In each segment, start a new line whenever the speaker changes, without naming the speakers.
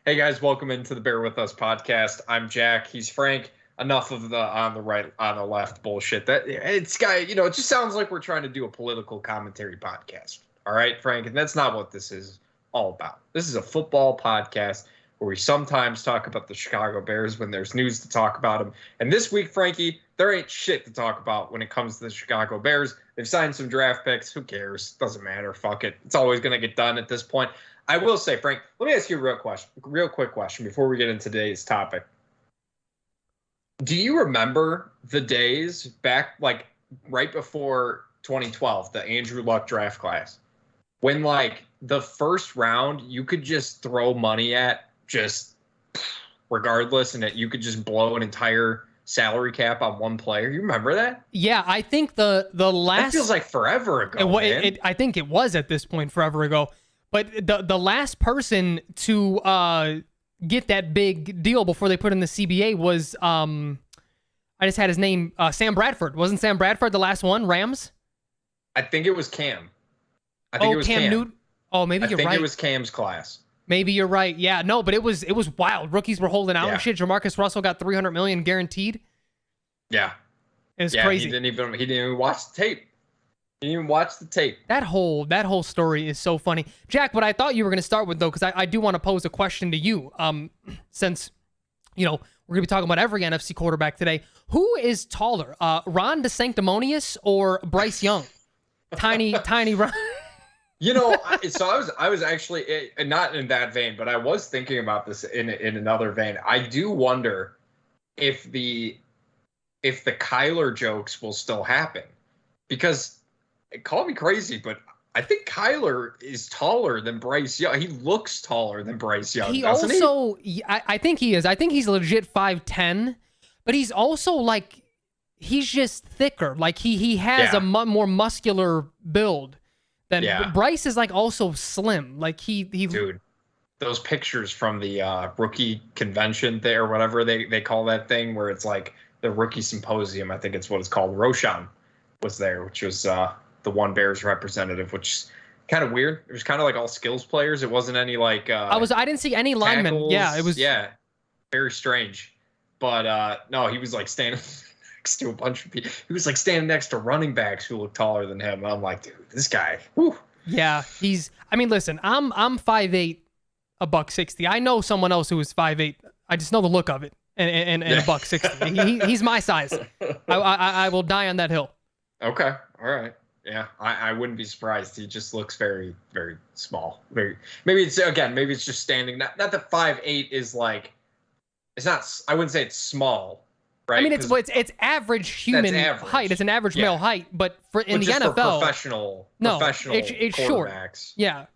Hey guys, welcome into the Bear With Us podcast. I'm Jack. He's Frank. Enough of the on the right, on the left bullshit. That it's guy, it just sounds like we're trying to do a political commentary podcast. All right, Frank, and that's not what this is all about. This is a football podcast where we sometimes talk about the Chicago Bears when there's news to talk about them. And this week, Frankie, there ain't shit to talk about when it comes to the Chicago Bears. They've signed some draft picks. Who cares? Doesn't matter. Fuck it. It's always going to get done at this point. I will say, Frank, let me ask you a real quick question before we get into today's topic. Do you remember the days back, like right before 2012, the Andrew Luck draft class, when like the first round you could just throw money at just regardless, and that you could just blow an entire salary cap on one player? You remember that?
Yeah, I think the last...
That feels like forever ago, man.
I think it was at this point forever ago. But the last person to get that big deal before they put in the CBA was, I just had his name, Sam Bradford. Wasn't Sam Bradford the last one, Rams?
I think it was Cam. I think it was Cam.
Newton? Oh, maybe you're right.
I think it was Cam's class.
Maybe you're right. Yeah, no, but it was wild. Rookies were holding out and shit. Jamarcus Russell got $300 million guaranteed.
Yeah.
It was crazy.
He didn't even watch the tape. He didn't even watch the tape.
That whole story is so funny. Jack, what I thought you were going to start with, though, because I do want to pose a question to you, since, we're going to be talking about every NFC quarterback today. Who is taller, Ron DeSanctimonious or Bryce Young? Tiny Ron.
So I was actually, not in that vein, but I was thinking about this in another vein. I do wonder if the Kyler jokes will still happen, because call me crazy, but I think Kyler is taller than Bryce Young. He looks taller than Bryce Young.
I think he is. I think he's legit 5'10", but he's also like, he's just thicker. Like he has a more muscular build than Bryce is, like also slim. Like
dude, those pictures from the rookie convention there, whatever they call that thing, where it's like the rookie symposium, I think it's what it's called. Roshan was there, which was the one Bears representative, which is kind of weird. It was kind of like all skills players. It wasn't any like
I didn't see any linemen.
Tackles.
Yeah, it was
very strange. But no, he was like standing next to a bunch of people. He was like standing next to running backs who looked taller than him. I'm like, dude, this guy. Whew.
Yeah, listen, I'm 5'8", $160. I know someone else who is 5'8". I just know the look of it. And $160. He's my size. I will die on that hill.
Okay. All right. Yeah, I wouldn't be surprised. He just looks very, very small. Maybe it's just standing. Not that 5'8" is like, it's not. I wouldn't say it's small, right?
I mean, it's average human height. It's an average male height, but in the NFL,
for professional
it's short. Yeah.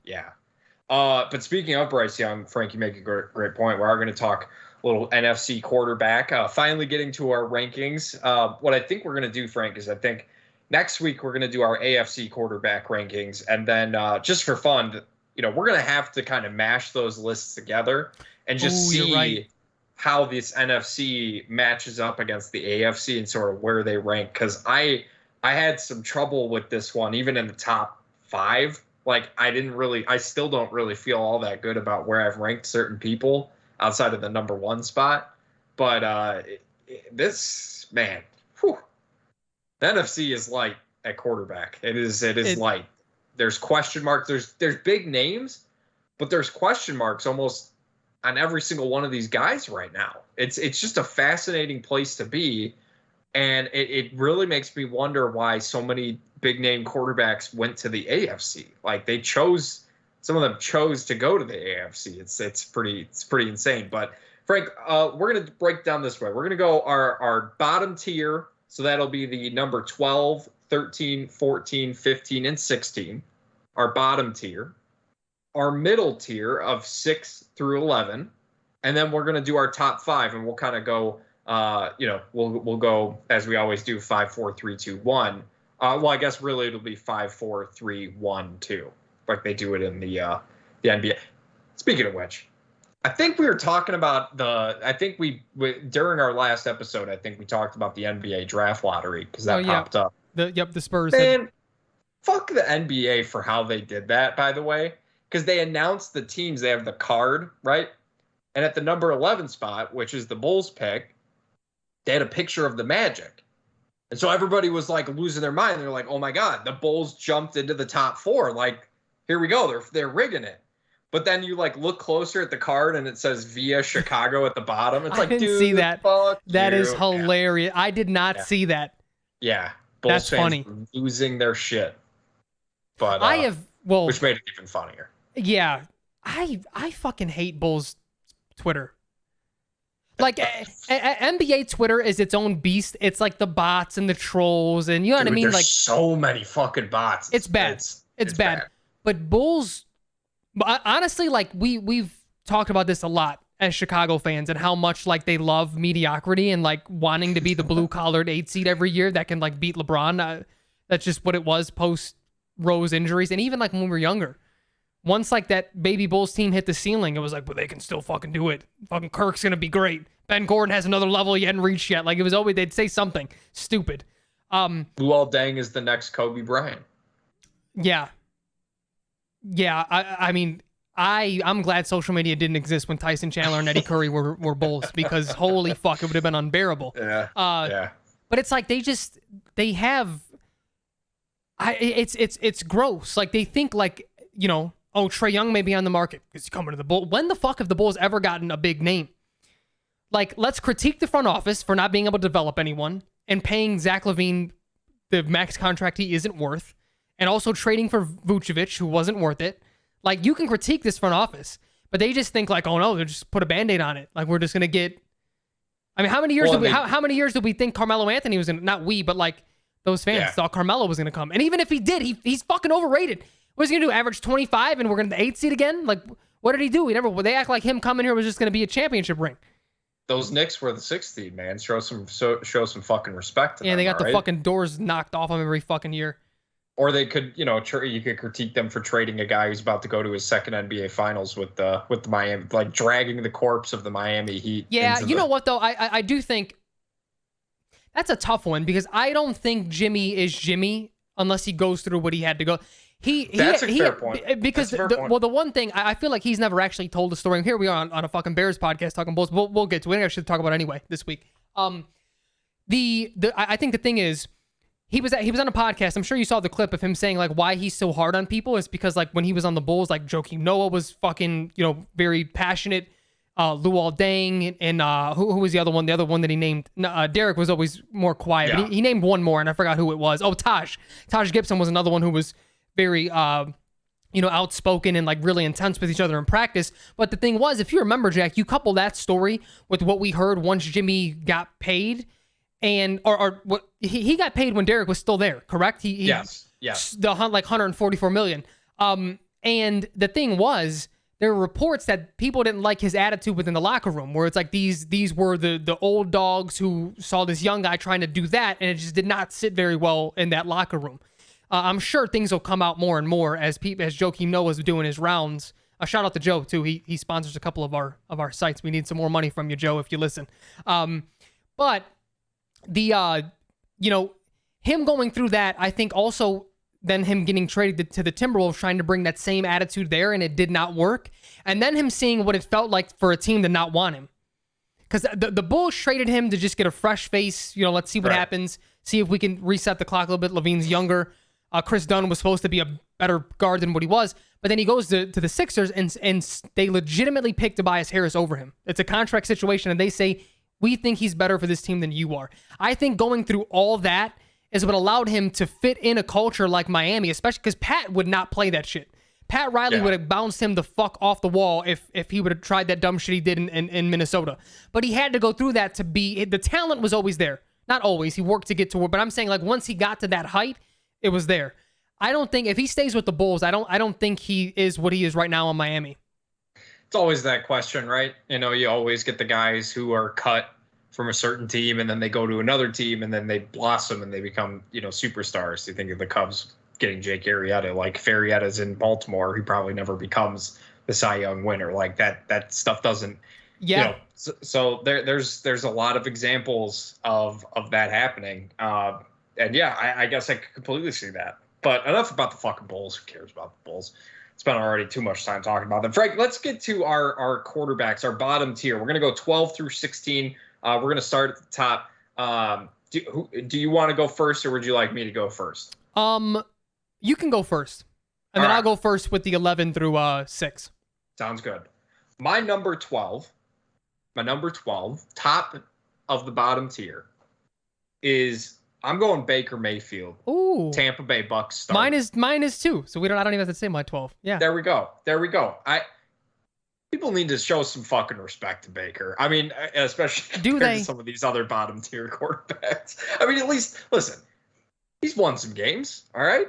But speaking of Bryce Young, Frank, you make a great point. We are going to talk a little NFC quarterback. Finally getting to our rankings. What I think we're going to do, Frank, is I think next week we're going to do our AFC quarterback rankings, and then just for fun, we're going to have to kind of mash those lists together and just see how this NFC matches up against the AFC and sort of where they rank. Because I had some trouble with this one, even in the top 5. Like I still don't really feel all that good about where I've ranked certain people outside of the number 1 spot. But this, man, whew, the NFC is light at quarterback. It is light. There's question marks. There's big names, but there's question marks almost on every single one of these guys right now. It's just a fascinating place to be, and it really makes me wonder why so many big name quarterbacks went to the AFC. Like some of them chose to go to the AFC. It's pretty insane. But Frank, we're gonna break down this way. We're gonna go our bottom tier. So that'll be the number 12, 13, 14, 15, and 16, our bottom tier. Our middle tier of 6 through 11, and then we're going to do our top 5, and we'll kind of go, we'll go as we always do, 5, 4, 3, 2, 1. Well, I guess really it'll be 5, 4, 3, 1, 2, like they do it in the NBA. Speaking of which, I think we were talking about during our last episode, I think we talked about the NBA draft lottery because that popped up.
The Spurs.
Man, fuck the NBA for how they did that, by the way, because they announced the teams. They have the card, right? And at the number 11 spot, which is the Bulls pick, they had a picture of the Magic. And so everybody was like losing their mind. They're like, oh my God, the Bulls jumped into the top 4. Like, here we go. They're rigging it. But then you like look closer at the card and it says via Chicago at the bottom. It's like,
I didn't
dude,
see that.
Fuck
that
you.
is hilarious. I did not see that.
Yeah. Bulls
That's
fans
funny.
were losing their shit. But which made it even funnier.
Yeah. I fucking hate Bulls Twitter. Like NBA Twitter is its own beast. It's like the bots and the trolls and you know what I mean?
There's
like
so many fucking bots.
It's bad. It's bad. But Bulls, honestly, like we've talked about this a lot as Chicago fans and how much like they love mediocrity and like wanting to be the blue collared 8 seed every year that can like beat LeBron. That's just what it was post Rose injuries. And even like when we were younger, once like that baby Bulls team hit the ceiling, it was like, but they can still fucking do it. Fucking Kirk's going to be great. Ben Gordon has another level he hadn't reached yet. Like it was always, they'd say something stupid.
Luol Deng is the next Kobe Bryant.
Yeah. Yeah. I mean, I'm glad social media didn't exist when Tyson Chandler and Eddie Curry were Bulls because holy fuck, it would have been unbearable.
Yeah. Yeah.
But it's like it's gross. Like they think like, you know, oh, Trae Young may be on the market because he's coming to the Bulls. When the fuck have the Bulls ever gotten a big name? Like, let's critique the front office for not being able to develop anyone and paying Zach LaVine the max contract he isn't worth, and also trading for Vucevic, who wasn't worth it. Like, you can critique this front office, but they just think like, oh no, they just put a Band-Aid on it. Like, we're just gonna get. I mean, how many years how many years did we think Carmelo Anthony was gonna? Not we, but like those fans thought Carmelo was gonna come. And even if he did, he's fucking overrated. What's he gonna do? Average 25, and we're gonna the 8 seed again? Like, what did he do? They act like him coming here was just gonna be a championship ring.
Those Knicks were the 6th seed, man. Show some fucking respect to them.
Yeah, they got the fucking doors knocked off them every fucking year.
Or they could, you know, you could critique them for trading a guy who's about to go to his second NBA Finals with the Miami, like dragging the corpse of the Miami Heat.
Yeah, you know what though? I do think that's a tough one because I don't think Jimmy is Jimmy unless he goes through what he had to go.
That's a fair point.
Because the one thing I feel like he's never actually told a story. And here we are on a fucking Bears podcast talking Bulls. We'll get to it. I should talk about it anyway this week. I think the thing is he was on a podcast. I'm sure you saw the clip of him saying like why he's so hard on people is because like when he was on the Bulls, like Joakim Noah was fucking, you know, very passionate. Luol Deng and who was the other one? The other one that he named, Derek was always more quiet. Yeah. But he named one more and I forgot who it was. Oh, Taj Gibson was another one who was very, outspoken and like really intense with each other in practice. But the thing was, if you remember, Jack, you couple that story with what we heard once Jimmy got paid, and or what he got paid when Derek was still there, correct?
Yes.
The like 144 million. And the thing was, there were reports that people didn't like his attitude within the locker room, where it's like these were the old dogs who saw this young guy trying to do that, and it just did not sit very well in that locker room. I'm sure things will come out more and more as Joakim Noah was doing his rounds. Shout out to Joe too. He sponsors a couple of our sites. We need some more money from you, Joe, if you listen. But the him going through that, I think also then him getting traded to the Timberwolves, trying to bring that same attitude there, and it did not work. And then him seeing what it felt like for a team to not want him. Because the Bulls traded him to just get a fresh face. You know, let's see what happens. See if we can reset the clock a little bit. Levine's younger. Chris Dunn was supposed to be a better guard than what he was. But then he goes to the Sixers, and they legitimately pick Tobias Harris over him. It's a contract situation, and they say, we think he's better for this team than you are. I think going through all that is what allowed him to fit in a culture like Miami, especially because Pat would not play that shit. Pat Riley would have bounced him the fuck off the wall if he would have tried that dumb shit he did in Minnesota. But he had to go through that to be... The talent was always there. Not always. He worked to get to it. But I'm saying, like, once he got to that height, it was there. I don't think... If he stays with the Bulls, I don't think he is what he is right now in Miami.
It's always that question, right? You know, you always get the guys who are cut from a certain team, and then they go to another team, and then they blossom, and they become, superstars. You think of the Cubs getting Jake Arrieta, like Arrieta's in Baltimore, he probably never becomes the Cy Young winner. Like that stuff doesn't. Yeah. So there's a lot of examples of that happening. And yeah, I guess I could completely see that. But enough about the fucking Bulls. Who cares about the Bulls? spent already too much time talking about them. Frank, let's get to our quarterbacks, our bottom tier. We're going to go 12 through 16. We're going to start at the top. Do you want to go first, or would you like me to go first?
You can go first, and then I'll go first with the 11 through 6.
Sounds good. My number 12, top of the bottom tier, is I'm going Baker Mayfield.
Ooh.
Tampa Bay Bucks starter.
Mine is too. So I don't even have to say my 12. Yeah.
There we go. People need to show some fucking respect to Baker. I mean, especially compared to some of these other bottom tier quarterbacks. I mean, at least listen, he's won some games. All right.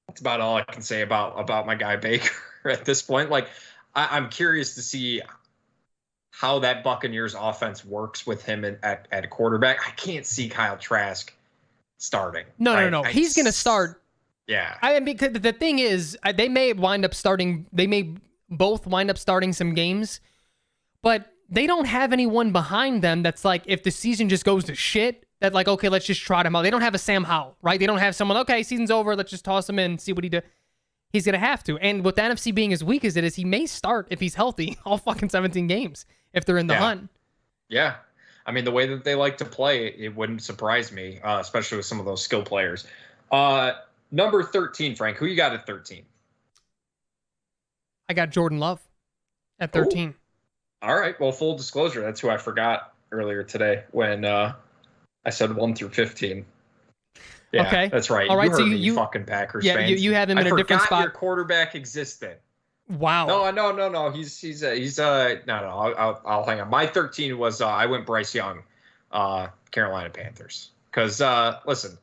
That's about all I can say about my guy Baker at this point. Like, I'm curious to see how that Buccaneers offense works with him at a quarterback. I can't see Kyle Trask starting.
No. He's going to start.
Yeah.
I mean, because the thing is, they may both wind up starting some games, but they don't have anyone behind them that's like, if the season just goes to shit, that like, okay, let's just trot him out. They don't have a Sam Howell, right? They don't have someone, okay, season's over, let's just toss him in, see what he does. He's going to have to. And with the NFC being as weak as it is, he may start, if he's healthy, all fucking 17 games if they're in the hunt.
Yeah. I mean, the way that they like to play, it wouldn't surprise me, especially with some of those skill players. Number 13, Frank, who you got at 13?
I got Jordan Love at 13.
Ooh. All right. Well, full disclosure, that's who I forgot earlier today when I said 1 through 15. Yeah, okay. That's right.
All right,
you heard me, fucking Packers fans.
Yeah, you have him in a different spot.
I forgot your quarterback existed.
Wow.
No. He's no. I'll hang on. My 13 was I went Bryce Young, Carolina Panthers. Because listen,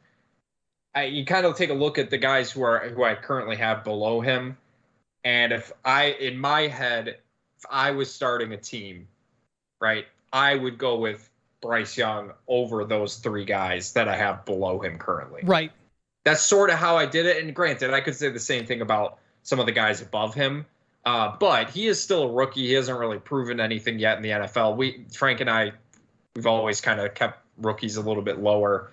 you kind of take a look at the guys who I currently have below him, and in my head, if I was starting a team, right, I would go with Bryce Young over those 3 guys that I have below him currently.
Right.
That's sort of how I did it. And granted, I could say the same thing about some of the guys above him. But he is still a rookie. He hasn't really proven anything yet in the NFL. Frank and I, we've always kind of kept rookies a little bit lower,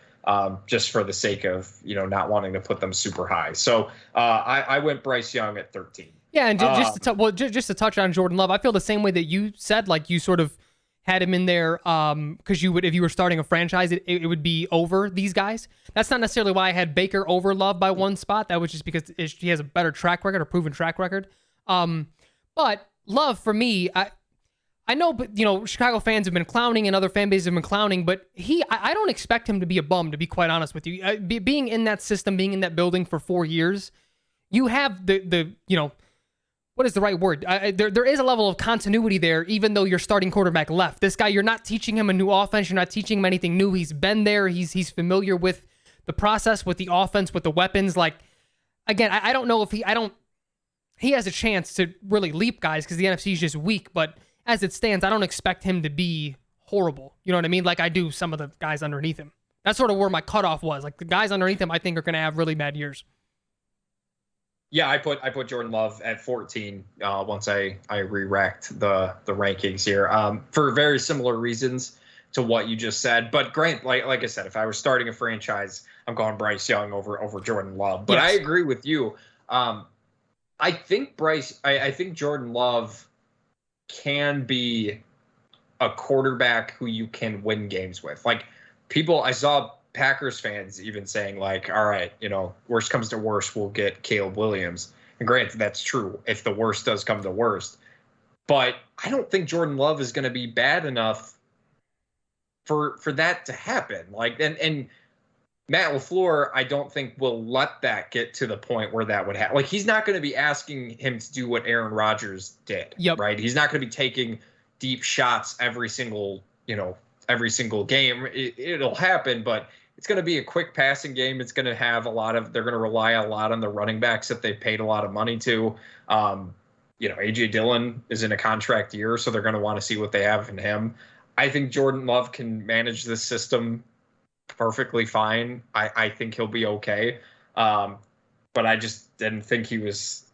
just for the sake of, not wanting to put them super high. So I went Bryce Young at 13.
Yeah, and just to touch on Jordan Love, I feel the same way that you said. Like, you sort of had him in there because you would, if you were starting a franchise, it would be over these guys. That's not necessarily why I had Baker over Love by 1 spot. That was just because he has a better track record, a proven track record. But Love, for me, I know, but Chicago fans have been clowning and other fan bases have been clowning, but I don't expect him to be a bum, to be quite honest with you. Being in that system, being in that building for 4 years, you have the what is the right word? There is a level of continuity there, even though your starting quarterback left. This guy, you're not teaching him a new offense. You're not teaching him anything new. He's been there. He's familiar with the process, with the offense, with the weapons. Like, again, I don't know if he has a chance to really leap guys because the NFC is just weak. But as it stands, I don't expect him to be horrible. You know what I mean? Like I do some of the guys underneath him. That's sort of where my cutoff was. Like the guys underneath him, I think are going to have really bad years.
Yeah, I put Jordan Love at 14 once I re-racked the rankings here for very similar reasons to what you just said. But Grant, like I said, if I was starting a franchise, I'm going Bryce Young over Jordan Love. But yes. I agree with you. I think Jordan Love can be a quarterback who you can win games with. Like I saw Packers fans even saying like, all right, worst comes to worst, we'll get Caleb Williams. And granted, that's true if the worst does come to worst. But I don't think Jordan Love is going to be bad enough for that to happen. Like, and Matt LaFleur, I don't think will let that get to the point where that would happen. Like, he's not going to be asking him to do what Aaron Rodgers did. Yep. Right. He's not going to be taking deep shots every single game. It'll happen, but it's going to be a quick passing game. It's going to have they're going to rely a lot on the running backs that they've paid a lot of money to. AJ Dillon is in a contract year, so they're going to want to see what they have in him. I think Jordan Love can manage this system perfectly fine. I think he'll be okay. But I just didn't think he was.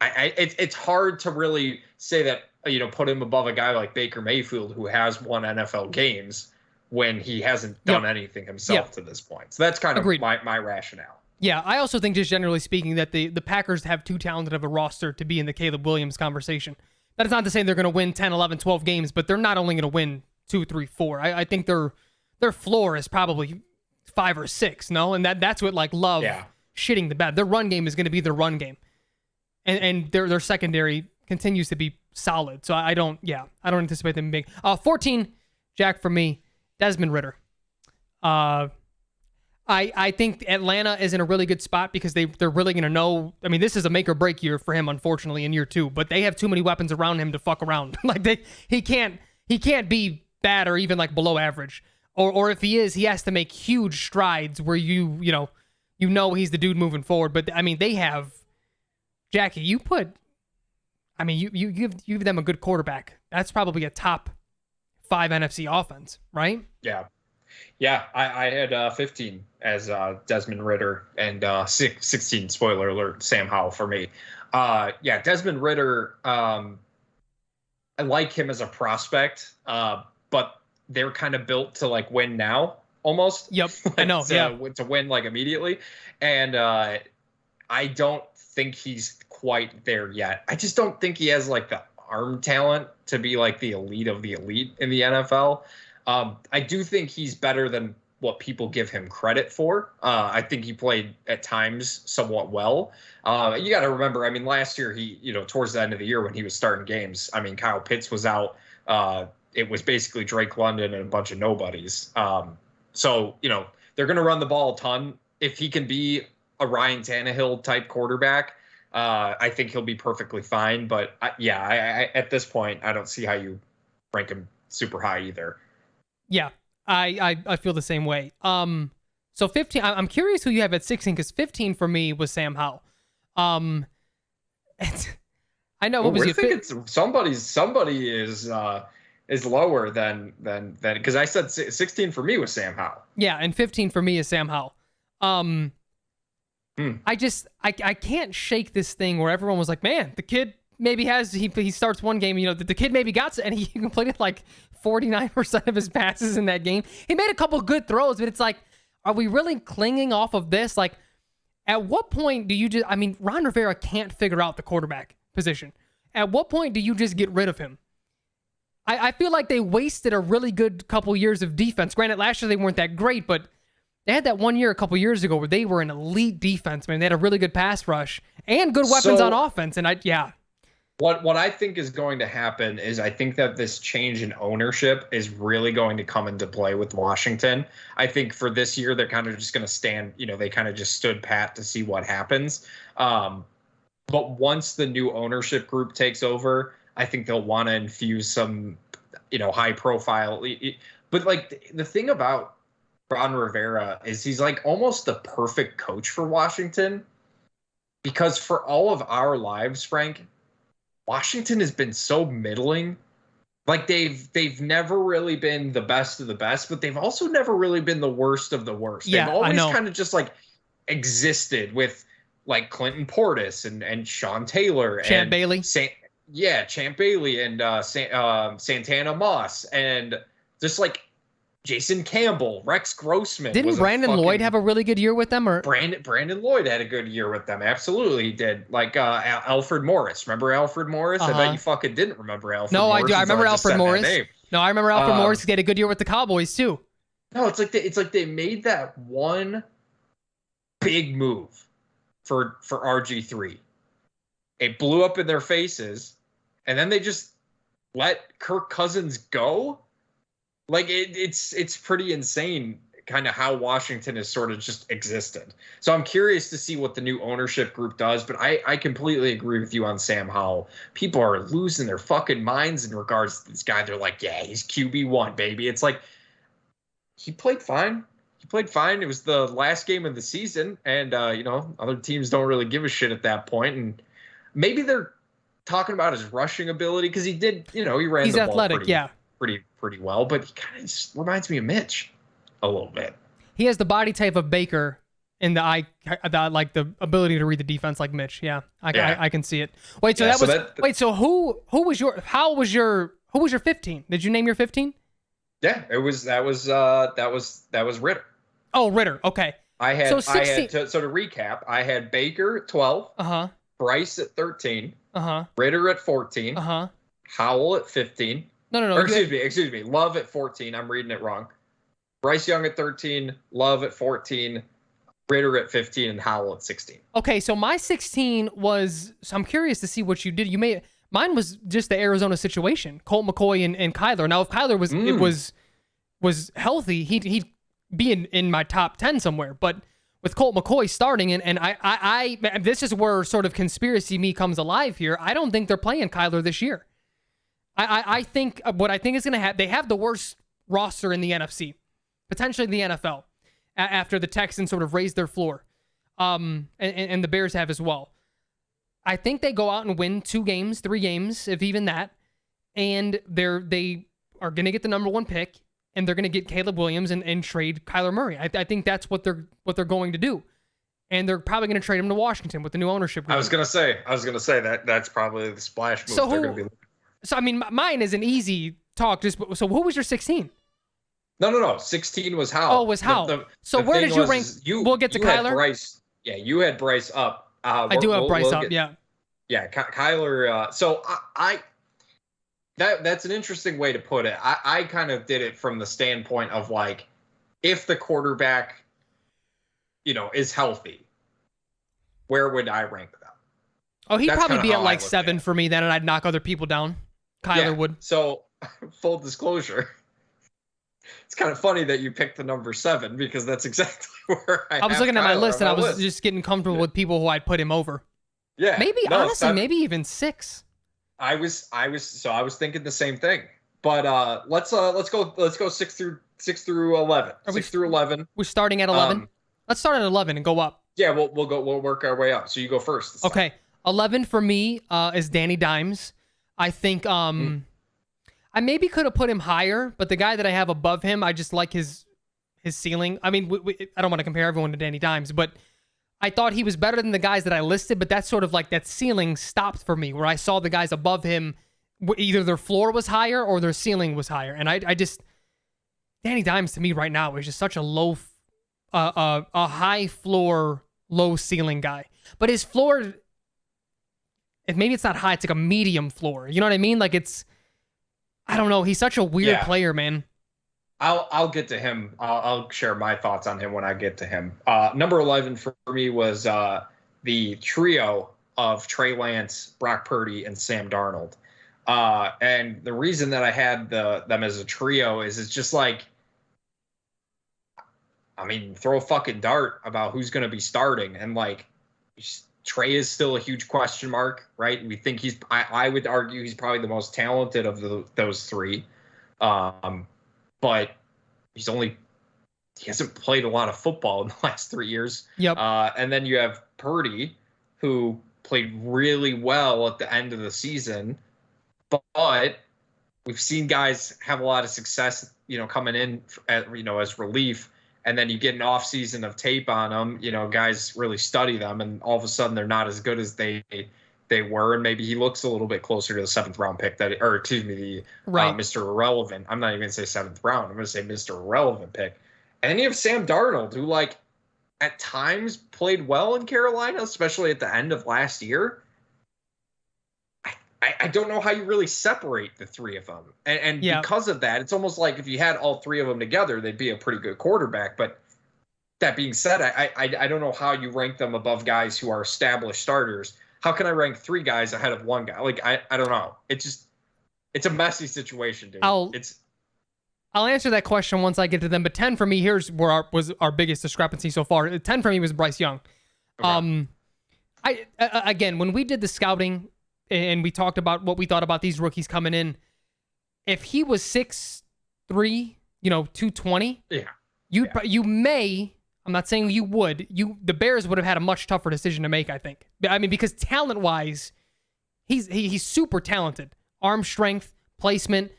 It's hard to really say that, put him above a guy like Baker Mayfield who has won NFL games when he hasn't done anything himself to this point. So that's kind of my rationale.
Yeah, I also think, just generally speaking, that the Packers have too talented of a roster to be in the Caleb Williams conversation. That is not to say they're going to win 10, 11, 12 games, but they're not only going to win 2, 3, 4. I think their floor is probably 5 or 6, no? And that's what, like, Love shitting the bed. Their run game is going to be their run game. And their secondary continues to be solid. So I don't anticipate them being 14, Jack, for me, Desmond Ridder. I think Atlanta is in a really good spot because they're really going to know. I mean, this is a make or break year for him, unfortunately, in year 2. But they have too many weapons around him to fuck around. Like he can't be bad or even like below average. Or if he is, he has to make huge strides where you know he's the dude moving forward. But I mean, they have Jackie. You give them a good quarterback. That's probably a top 5 NFC offense, right?
Yeah. Yeah, I had 15 as Desmond Ridder and 16, spoiler alert, Sam Howell for me. Desmond Ridder, I like him as a prospect, but they're kind of built to like win now almost.
Yep, I know.
To win like immediately. And I don't think he's quite there yet. I just don't think he has like the arm talent to be like the elite of the elite in the NFL. I do think he's better than what people give him credit for. I think he played at times somewhat well. You got to remember, I mean, last year towards the end of the year when he was starting games, I mean, Kyle Pitts was out. It was basically Drake London and a bunch of nobodies. So they're going to run the ball a ton. If he can be a Ryan Tannehill type quarterback, I think he'll be perfectly fine. But I at this point, I don't see how you rank him super high either.
Yeah, I feel the same way. So 15, I'm curious who you have at 16, because 15 for me was Sam Howell. I know, what was
you think it's somebody is lower than because I said 16 for me was Sam Howell.
Yeah, and 15 for me is Sam Howell. I can't shake this thing where everyone was like, man, the kid maybe he starts one game, the kid maybe got, and he completed like 49% of his passes in that game. He made a couple good throws, but it's like, are we really clinging off of this? Like, at what point do you Ron Rivera can't figure out the quarterback position. At what point do you just get rid of him? I feel like they wasted a really good couple years of defense. Granted, last year they weren't that great, but they had that one year a couple years ago where they were an elite defense, man. They had a really good pass rush and good weapons on offense. And
What I think is going to happen is I think that this change in ownership is really going to come into play with Washington. I think for this year, they're kind of just going to stand, they kind of just stood pat to see what happens. But once the new ownership group takes over, I think they'll want to infuse some, high profile. But like the thing about Ron Rivera is he's like almost the perfect coach for Washington, because for all of our lives, Frank, Washington has been so middling. Like they've never really been the best of the best, but they've also never really been the worst of the worst.
Yeah,
they've always kind of just like existed with like Clinton Portis and Sean Taylor
Champ Bailey.
Champ Bailey and Santana Moss and just like Jason Campbell, Rex Grossman.
Didn't Brandon Lloyd have a really good year with them? Or
Brandon Lloyd had a good year with them. Absolutely, he did. Like Alfred Morris. Remember Alfred Morris? I bet you fucking didn't remember Alfred Morris.
No, I do. I remember Alfred Morris. No, I remember Alfred Morris. He had a good year with the Cowboys too.
No, it's like they made that one big move for RG3. It blew up in their faces, and then they just let Kirk Cousins go. Like it's pretty insane kind of how Washington has sort of just existed. So I'm curious to see what the new ownership group does, but I completely agree with you on Sam Howell. People are losing their fucking minds in regards to this guy. They're like, yeah, he's QB1, baby. It's like, he played fine. It was the last game of the season, and other teams don't really give a shit at that point. And maybe they're talking about his rushing ability because he did, he ran
He's
the ball
athletic,
pretty well, but he kind of just reminds me of Mitch a little bit.
He has the body type of Baker in the eye, like the ability to read the defense like Mitch. Yeah, I can see it. Wait, so so who was your 15? Did you name your 15?
Yeah, that was Ritter.
Oh, Ritter. Okay. So 16.
So to recap, I had Baker at 12,
Uh-huh.
Bryce at 13,
Uh-huh.
Ritter at 14,
Uh-huh.
Howell at 15.
No.
Or excuse me, Love at 14. I'm reading it wrong. Bryce Young at 13, Love at 14, Ritter at 15, and Howell at 16.
Okay, so my 16 was, so I'm curious to see what you did. Mine was just the Arizona situation, Colt McCoy and Kyler. Now, if Kyler was healthy, he'd be in my top 10 somewhere. But with Colt McCoy starting, and I this is where sort of conspiracy me comes alive here. I don't think they're playing Kyler this year. I think what I think is going to happen, they have the worst roster in the NFC, potentially the NFL, after the Texans sort of raised their floor. And the Bears have as well. I think they go out and win 2 games, 3 games, if even that. And they are going to get the number 1 pick, and they're going to get Caleb Williams and trade Kyler Murray. I think that's what they're going to do. And they're probably going to trade him to Washington with the new ownership group.
I was going to say that that's probably the splash move they're going to be.
So I mean, mine is an easy talk. So who was your 16?
No. 16 was Howell.
Oh, was Howell. So where did you rank? We'll get to Kyler.
Bryce, yeah, you had Bryce up.
I do have Bryce up. Yeah.
Yeah, Kyler. So that's an interesting way to put it. I kind of did it from the standpoint of like, if the quarterback, is healthy, where would I rank them?
Oh, he'd probably be at like 7 for me then, and I'd knock other people down. Kyler would.
So, full disclosure, it's kind of funny that you picked the number 7 because that's exactly where I was
looking at my list, and I was just getting comfortable with people who I'd put him over.
Yeah.
Honestly, maybe even 6.
I was thinking the same thing. But let's go 6 through 11. 6 through 11.
We're starting at 11. Let's start at 11 and go up.
Yeah, we'll work our way up. So you go first.
Okay. 11 for me is Danny Dimes. I think I maybe could have put him higher, but the guy that I have above him, I just like his ceiling. I mean, I don't want to compare everyone to Danny Dimes, but I thought he was better than the guys that I listed, but that's sort of like that ceiling stopped for me where I saw the guys above him, either their floor was higher or their ceiling was higher. And I just, Danny Dimes to me right now is just such a a high floor, low ceiling guy. But his floor, maybe it's not high, it's like a medium floor. You know what I mean? Like I don't know. He's such a weird player, man.
I'll get to him. I'll share my thoughts on him when I get to him. Number 11 for me was the trio of Trey Lance, Brock Purdy, and Sam Darnold. And the reason that I had them as a trio is it's just like, I mean, throw a fucking dart about who's going to be starting. And like, Trey is still a huge question mark, right? We think I would argue he's probably the most talented of those 3. But he hasn't played a lot of football in the last 3 years.
Yep.
And then you have Purdy, who played really well at the end of the season, but we've seen guys have a lot of success, coming in, as relief. And then you get an off season of tape on them, guys really study them, and all of a sudden they're not as good as they were, and maybe he looks a little bit closer to the 7th round pick Mr. Irrelevant. I'm not even going to say 7th round. I'm going to say Mr. Irrelevant pick. And then you have Sam Darnold, who at times played well in Carolina, especially at the end of last year. I don't know how you really separate the 3 of them. And because of that, it's almost like if you had all 3 of them together, they'd be a pretty good quarterback. But that being said, I don't know how you rank them above guys who are established starters. How can I rank 3 guys ahead of 1 guy? Like, I don't know. It's a messy situation, dude. I'll
answer that question once I get to them. But 10 for me, here's where was our biggest discrepancy so far. 10 for me was Bryce Young. Okay. Again, when we did the scouting and we talked about what we thought about these rookies coming in, if he was 6'3", 220, you may. I'm not saying you would. The Bears would have had a much tougher decision to make, I think. I mean, because talent-wise, he's super talented. Arm strength, placement,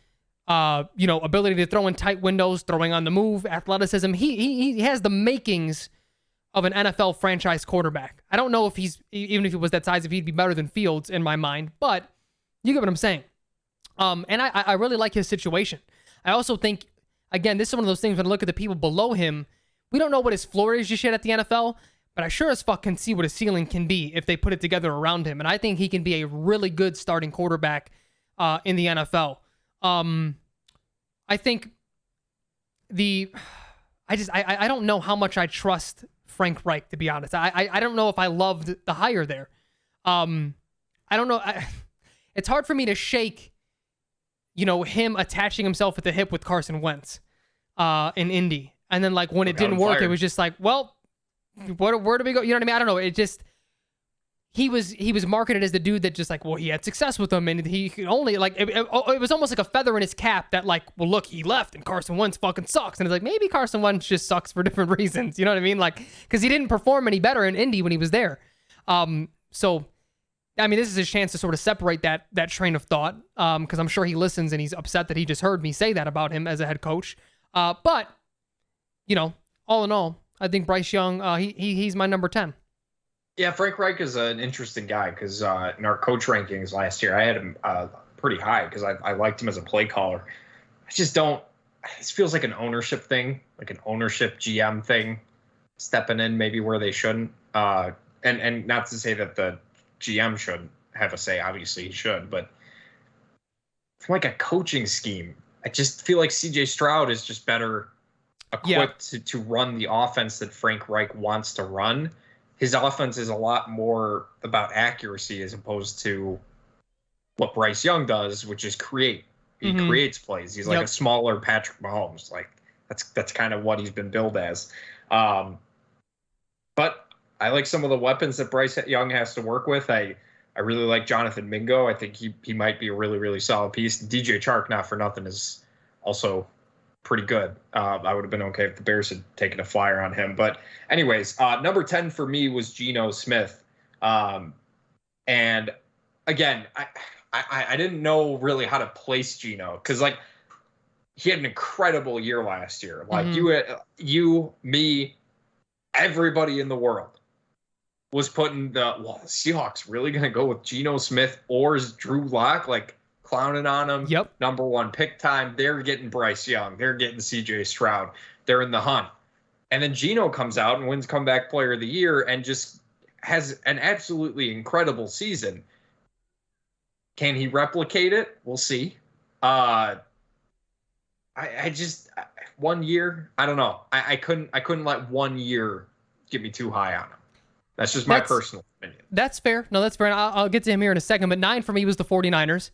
ability to throw in tight windows, throwing on the move, athleticism. He has the makings of an NFL franchise quarterback. I don't know if even if he was that size, if he'd be better than Fields in my mind, but you get what I'm saying. And I really like his situation. I also think, again, this is one of those things when I look at the people below him, We don't know what his floor is just yet at the NFL, but I sure as fuck can see what his ceiling can be if they put it together around him. And I think he can be a really good starting quarterback in the NFL. I think I don't know how much I trust Frank Reich, to be honest. I don't know if I loved the hire there. I don't know. It's hard for me to shake, him attaching himself at the hip with Carson Wentz in Indy. And then, like, when it didn't work, it was just like, well, where do we go? You know what I mean? I don't know. It just, he was marketed as the dude that just like, well, he had success with them, and he could only, like, it was almost like a feather in his cap that, like, well, look, he left and Carson Wentz fucking sucks. And it's like, maybe Carson Wentz just sucks for different reasons. You know what I mean? Like, because he didn't perform any better in Indy when he was there. So, I mean, this is his chance to sort of separate that train of thought, because I'm sure he listens and he's upset that he just heard me say that about him as a head coach. But, all in all, I think Bryce Young, he's my number 10.
Yeah, Frank Reich is an interesting guy because in our coach rankings last year, I had him pretty high because I liked him as a play caller. I just don't. This feels like an ownership thing, like an ownership GM thing, stepping in maybe where they shouldn't. And not to say that the GM should have a say. Obviously, he should, but from like a coaching scheme, I just feel like C.J. Stroud is just better equipped to run the offense that Frank Reich wants to run. His offense is a lot more about accuracy as opposed to what Bryce Young does, which is create. He creates plays. He's like a smaller Patrick Mahomes. Like that's kind of what he's been billed as. But I like some of the weapons that Bryce Young has to work with. I really like Jonathan Mingo. I think he might be a really, really solid piece. DJ Chark, not for nothing, is also pretty good. I would have been okay if the Bears had taken a flyer on him. But anyways, number 10 for me was Geno Smith. And again, I didn't know really how to place Geno because, like, he had an incredible year last year. Like you, me, everybody in the world was putting the Seahawks really going to go with Geno Smith or is Drew Lock, like, clowning on him.
Yep.
Number 1 pick time. They're getting Bryce Young. They're getting CJ Stroud. They're in the hunt. And then Geno comes out and wins comeback player of the year and just has an absolutely incredible season. Can he replicate it? We'll see. I just 1 year, I don't know. I couldn't let 1 year get me too high on him. That's just my personal opinion. That's
fair. No, that's fair. And I'll get to him here in a second. But 9 for me was the 49ers.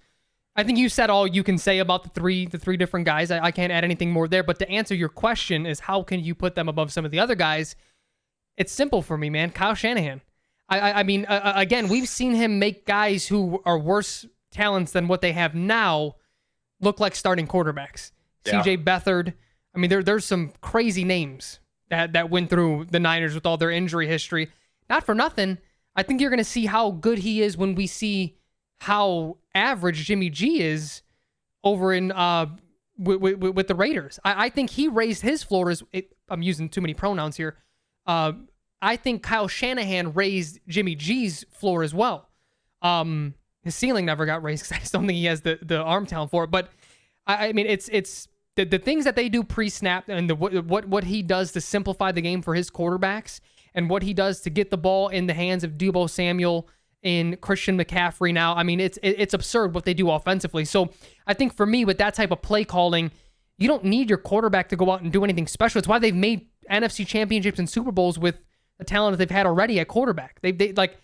I think you said all you can say about the three different guys. I can't add anything more there. But to answer your question is how can you put them above some of the other guys? It's simple for me, man. Kyle Shanahan. I mean, again, we've seen him make guys who are worse talents than what they have now look like starting quarterbacks. Yeah. CJ Beathard. I mean, there's some crazy names that went through the Niners with all their injury history. Not for nothing. I think you're going to see how good he is when we see how average Jimmy G is over in with the Raiders. I think he raised his floor. I'm using too many pronouns here. I think Kyle Shanahan raised Jimmy G's floor as well. His ceiling never got raised because I just don't think he has the arm talent for it. But I mean, it's the things that they do pre-snap and what he does to simplify the game for his quarterbacks and what he does to get the ball in the hands of Deebo Samuel and Christian McCaffrey now. I mean, it's absurd what they do offensively. So I think for me, with that type of play calling, you don't need your quarterback to go out and do anything special. It's why they've made NFC championships and Super Bowls with the talent that they've had already at quarterback. They like,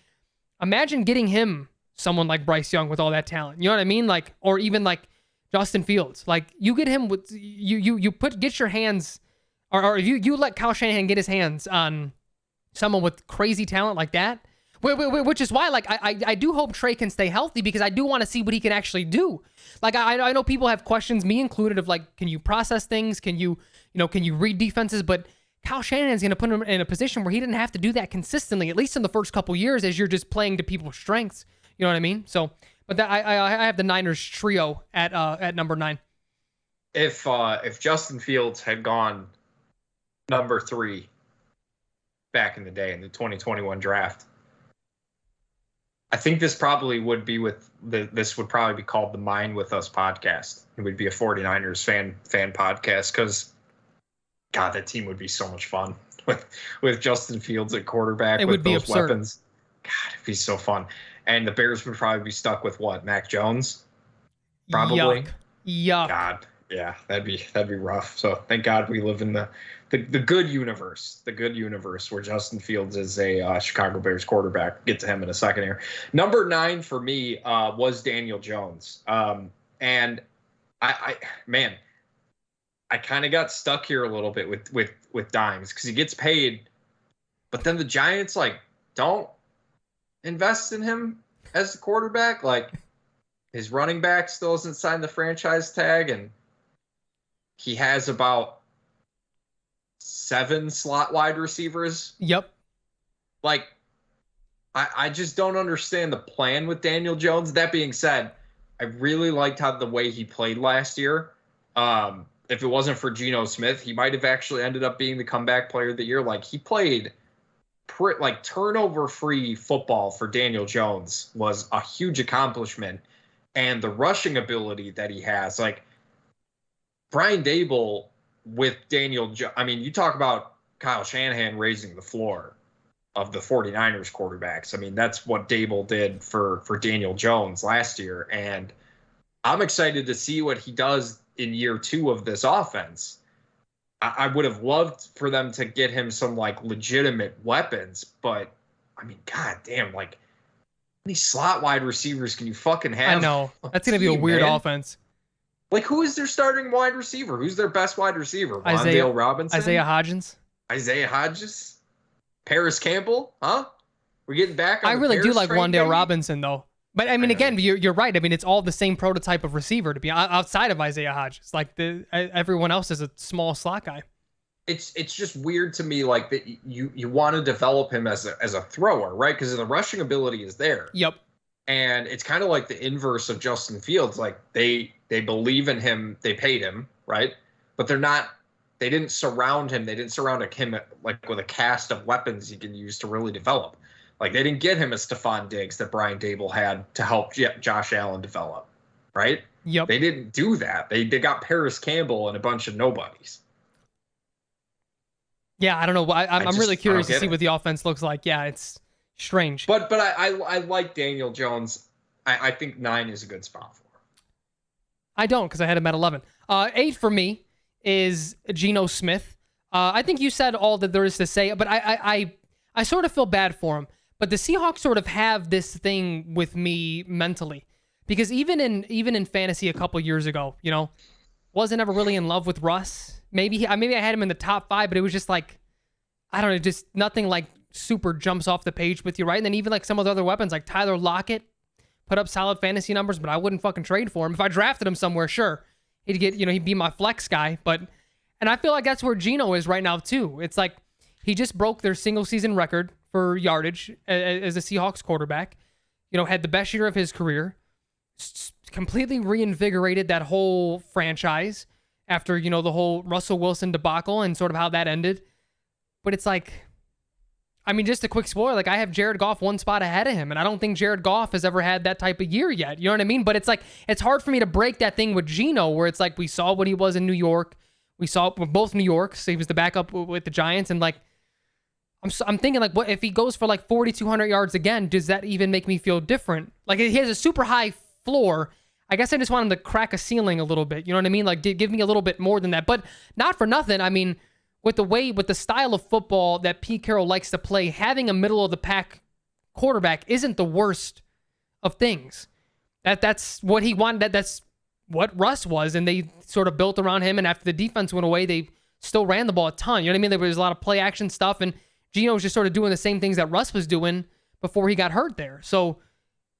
imagine getting him someone like Bryce Young with all that talent. You know what I mean? Like, or even like Justin Fields. Like, you get him with get your hands, or you let Kyle Shanahan get his hands on someone with crazy talent like that. Which is why, like, I do hope Trey can stay healthy because I do want to see what he can actually do. Like, I know people have questions, me included, of like, can you process things? Can you read defenses? But Kyle Shanahan's going to put him in a position where he didn't have to do that consistently, at least in the first couple years, as you're just playing to people's strengths. You know what I mean? So, but I have the Niners trio at number 9.
If Justin Fields had gone number 3 back in the day in the 2021 draft, I think this probably would be this would probably be called the Mine With Us podcast. It would be a 49ers fan podcast because God, that team would be so much fun with Justin Fields at quarterback.
It
with
would be
those
absurd.
weapons. God, it'd be so fun. And the Bears would probably be stuck with what? Mac Jones? Probably.
Yuck.
God, yeah, that'd be rough. So thank God we live in the good universe, where Justin Fields is a Chicago Bears quarterback. Get to him in a second here. Number 9 for me was Daniel Jones, and I man, I kind of got stuck here a little bit with Dimes because he gets paid, but then the Giants don't invest in him as the quarterback. Like, his running back still hasn't signed the franchise tag, and he has about 7 slot wide receivers.
Yep.
Like, I just don't understand the plan with Daniel Jones. That being said, I really liked the way he played last year. If it wasn't for Geno Smith, he might have actually ended up being the comeback player of the year. Like, he played turnover-free football for Daniel Jones was a huge accomplishment. And the rushing ability that he has, like Brian Dable with Daniel Jones. I mean, you talk about Kyle Shanahan raising the floor of the 49ers quarterbacks. I mean, that's what Dable did for Daniel Jones last year. And I'm excited to see what he does in year 2 of this offense. I would have loved for them to get him some legitimate weapons, but I mean, god damn, how many slot wide receivers can you fucking have?
I know. That's going to be a weird offense.
Who is their starting wide receiver? Who's their best wide receiver? Wan'Dale Robinson?
Isaiah Hodgins?
Paris Campbell? Huh? We're getting back on
I really do like Wan'Dale Robinson, though. But, I mean, again, you're right. I mean, it's all the same prototype of receiver to be outside of Isaiah Hodgins. Everyone else is a small slot guy.
It's just weird to me, that you want to develop him as a thrower, right? Because the rushing ability is there.
Yep.
And it's kind of like the inverse of Justin Fields. They believe in him, they paid him, right? But they didn't surround him. They didn't surround him with a cast of weapons he can use to really develop. They didn't get him a Stephon Diggs that Brian Dable had to help Josh Allen develop, right?
Yep.
They didn't do that. They got Paris Campbell and a bunch of nobodies.
Yeah, I don't know. I'm really curious to see what the offense looks like. Yeah, it's strange.
But I like Daniel Jones. I think 9 is a good spot for him.
I don't, because I had him at 11. 8 for me is Geno Smith. I think you said all that there is to say, but I sort of feel bad for him. But the Seahawks sort of have this thing with me mentally, because even in fantasy a couple years ago, wasn't ever really in love with Russ. Maybe I had him in the top 5, but it was just I don't know, just nothing super jumps off the page with you, right? And then even some of the other weapons, like Tyler Lockett, put up solid fantasy numbers, but I wouldn't fucking trade for him. If I drafted him somewhere, sure, he'd be my flex guy. And I feel like that's where Geno is right now too. It's he just broke their single season record for yardage as a Seahawks quarterback. Had the best year of his career. Completely reinvigorated that whole franchise after, the whole Russell Wilson debacle and sort of how that ended. But it's just a quick spoiler, I have Jared Goff 1 spot ahead of him, and I don't think Jared Goff has ever had that type of year yet. You know what I mean? But it's hard for me to break that thing with Geno, where it's we saw what he was in New York. We saw both New Yorks. So he was the backup with the Giants, and I'm thinking what if he goes for 4,200 yards again? Does that even make me feel different? He has a super high floor. I guess I just want him to crack a ceiling a little bit. You know what I mean? Give me a little bit more than that. But not for nothing. I mean, with the style of football that Pete Carroll likes to play, having a middle of the pack quarterback isn't the worst of things. That's what he wanted. That's what Russ was, and they sort of built around him. And after the defense went away, they still ran the ball a ton. You know what I mean? There was a lot of play action stuff, and Geno was just sort of doing the same things that Russ was doing before he got hurt there. So,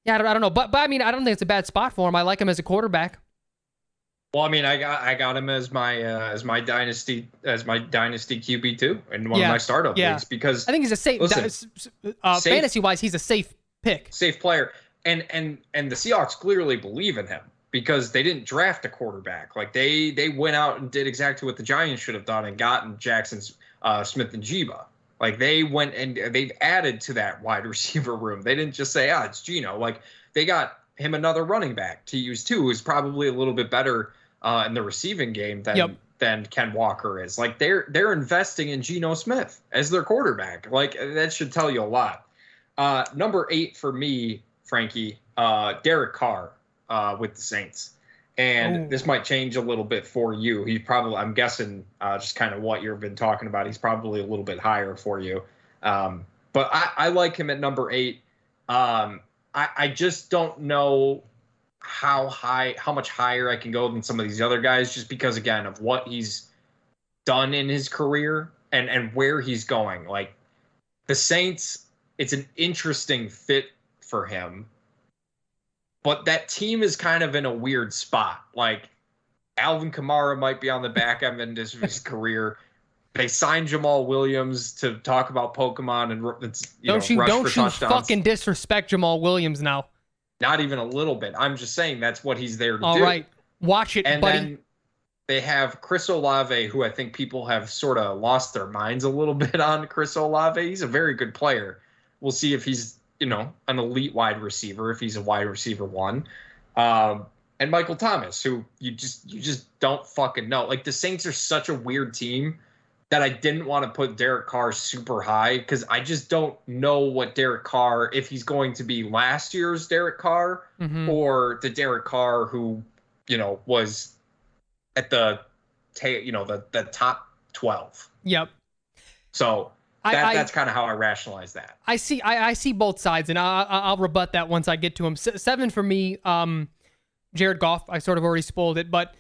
yeah, I don't know. But I mean, I don't think it's a bad spot for him. I like him as a quarterback.
Well, I mean, I got him as my dynasty QB too in one of my startup leagues, because
I think he's a safe. Fantasy wise, he's a safe pick,
safe player, and the Seahawks clearly believe in him because they didn't draft a quarterback. They went out and did exactly what the Giants should have done and gotten Jackson Smith and Jeba. They went and they've added to that wide receiver room. They didn't just say, it's Geno. They got him another running back to use too, who's probably a little bit better in the receiving game than than Ken Walker is. Like they're investing in Geno Smith as their quarterback. Like that should tell you a lot. Number 8 for me, Frankie, Derek Carr with the Saints. And this might change a little bit for you. He probably, I'm guessing, just kind of what you've been talking about, he's probably a little bit higher for you. But I like him at number 8. I just don't know how much higher I can go than some of these other guys, just because, again, of what he's done in his career and where he's going. Like the Saints, it's an interesting fit for him. But that team is kind of in a weird spot. Like Alvin Kamara might be on the back end of his career. They signed Jamal Williams to talk about Pokemon and
don't you fucking disrespect Jamal Williams now.
Not even a little bit. I'm just saying that's what he's there to do.
All right, watch it,
and
buddy.
Then they have Chris Olave, who I think people have sort of lost their minds a little bit on. Chris Olave, he's a very good player. We'll see if he's an elite wide receiver, if he's a wide receiver 1. And Michael Thomas, who you just don't fucking know. Like the Saints are such a weird team that I didn't want to put Derek Carr super high, because I just don't know what Derek Carr, if he's going to be last year's Derek Carr or the Derek Carr who, was at the top 12.
Yep.
So that's kind of how I rationalize that. I
see both sides, and I'll rebut that once I get to him. 7 for me, Jared Goff. I sort of already spoiled it, but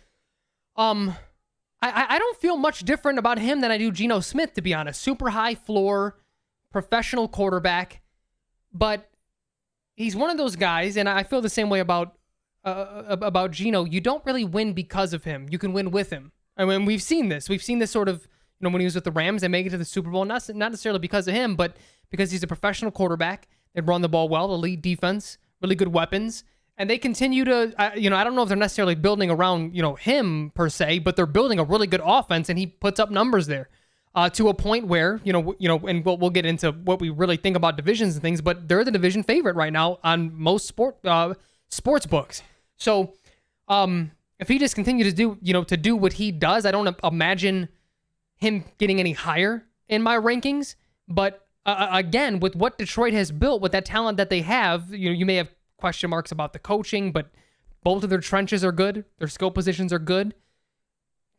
I don't feel much different about him than I do Geno Smith, to be honest. Super high floor, professional quarterback, but he's one of those guys, and I feel the same way about Geno. You don't really win because of him. You can win with him. I mean, we've seen this. We've seen this sort of, when he was with the Rams, they make it to the Super Bowl, not necessarily because of him, but because he's a professional quarterback. They run the ball well, elite defense, really good weapons, and they continue to, I don't know if they're necessarily building around, him per se, but they're building a really good offense, and he puts up numbers there to a point where, and we'll get into what we really think about divisions and things, but they're the division favorite right now on most sports books. So if he just continues to do what he does, I don't imagine him getting any higher in my rankings. But again, with what Detroit has built, with that talent that they have, you may have question marks about the coaching, but both of their trenches are good. Their skill positions are good.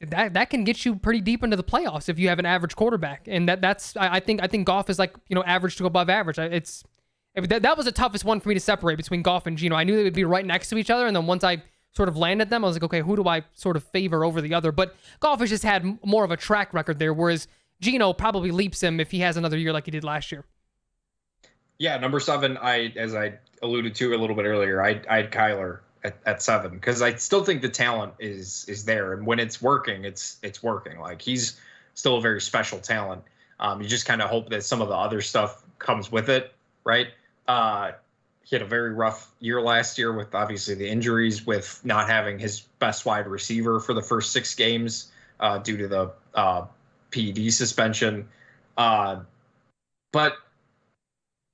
That can get you pretty deep into the playoffs if you have an average quarterback. And I think Goff is like, average to above average. That was the toughest one for me to separate between Goff and Geno. I knew they would be right next to each other, and then once I sort of landed them, I was like, okay, who do I sort of favor over the other? But Goff has just had more of a track record there, whereas Geno probably leaps him if he has another year like he did last year.
Yeah, number 7, as I alluded to a little bit earlier, I had Kyler at 7, because I still think the talent is there, and when it's working, it's working. Like he's still a very special talent. You just kind of hope that some of the other stuff comes with it, right? He had a very rough year last year with obviously the injuries, with not having his best wide receiver for the first 6 games due to the PED suspension. But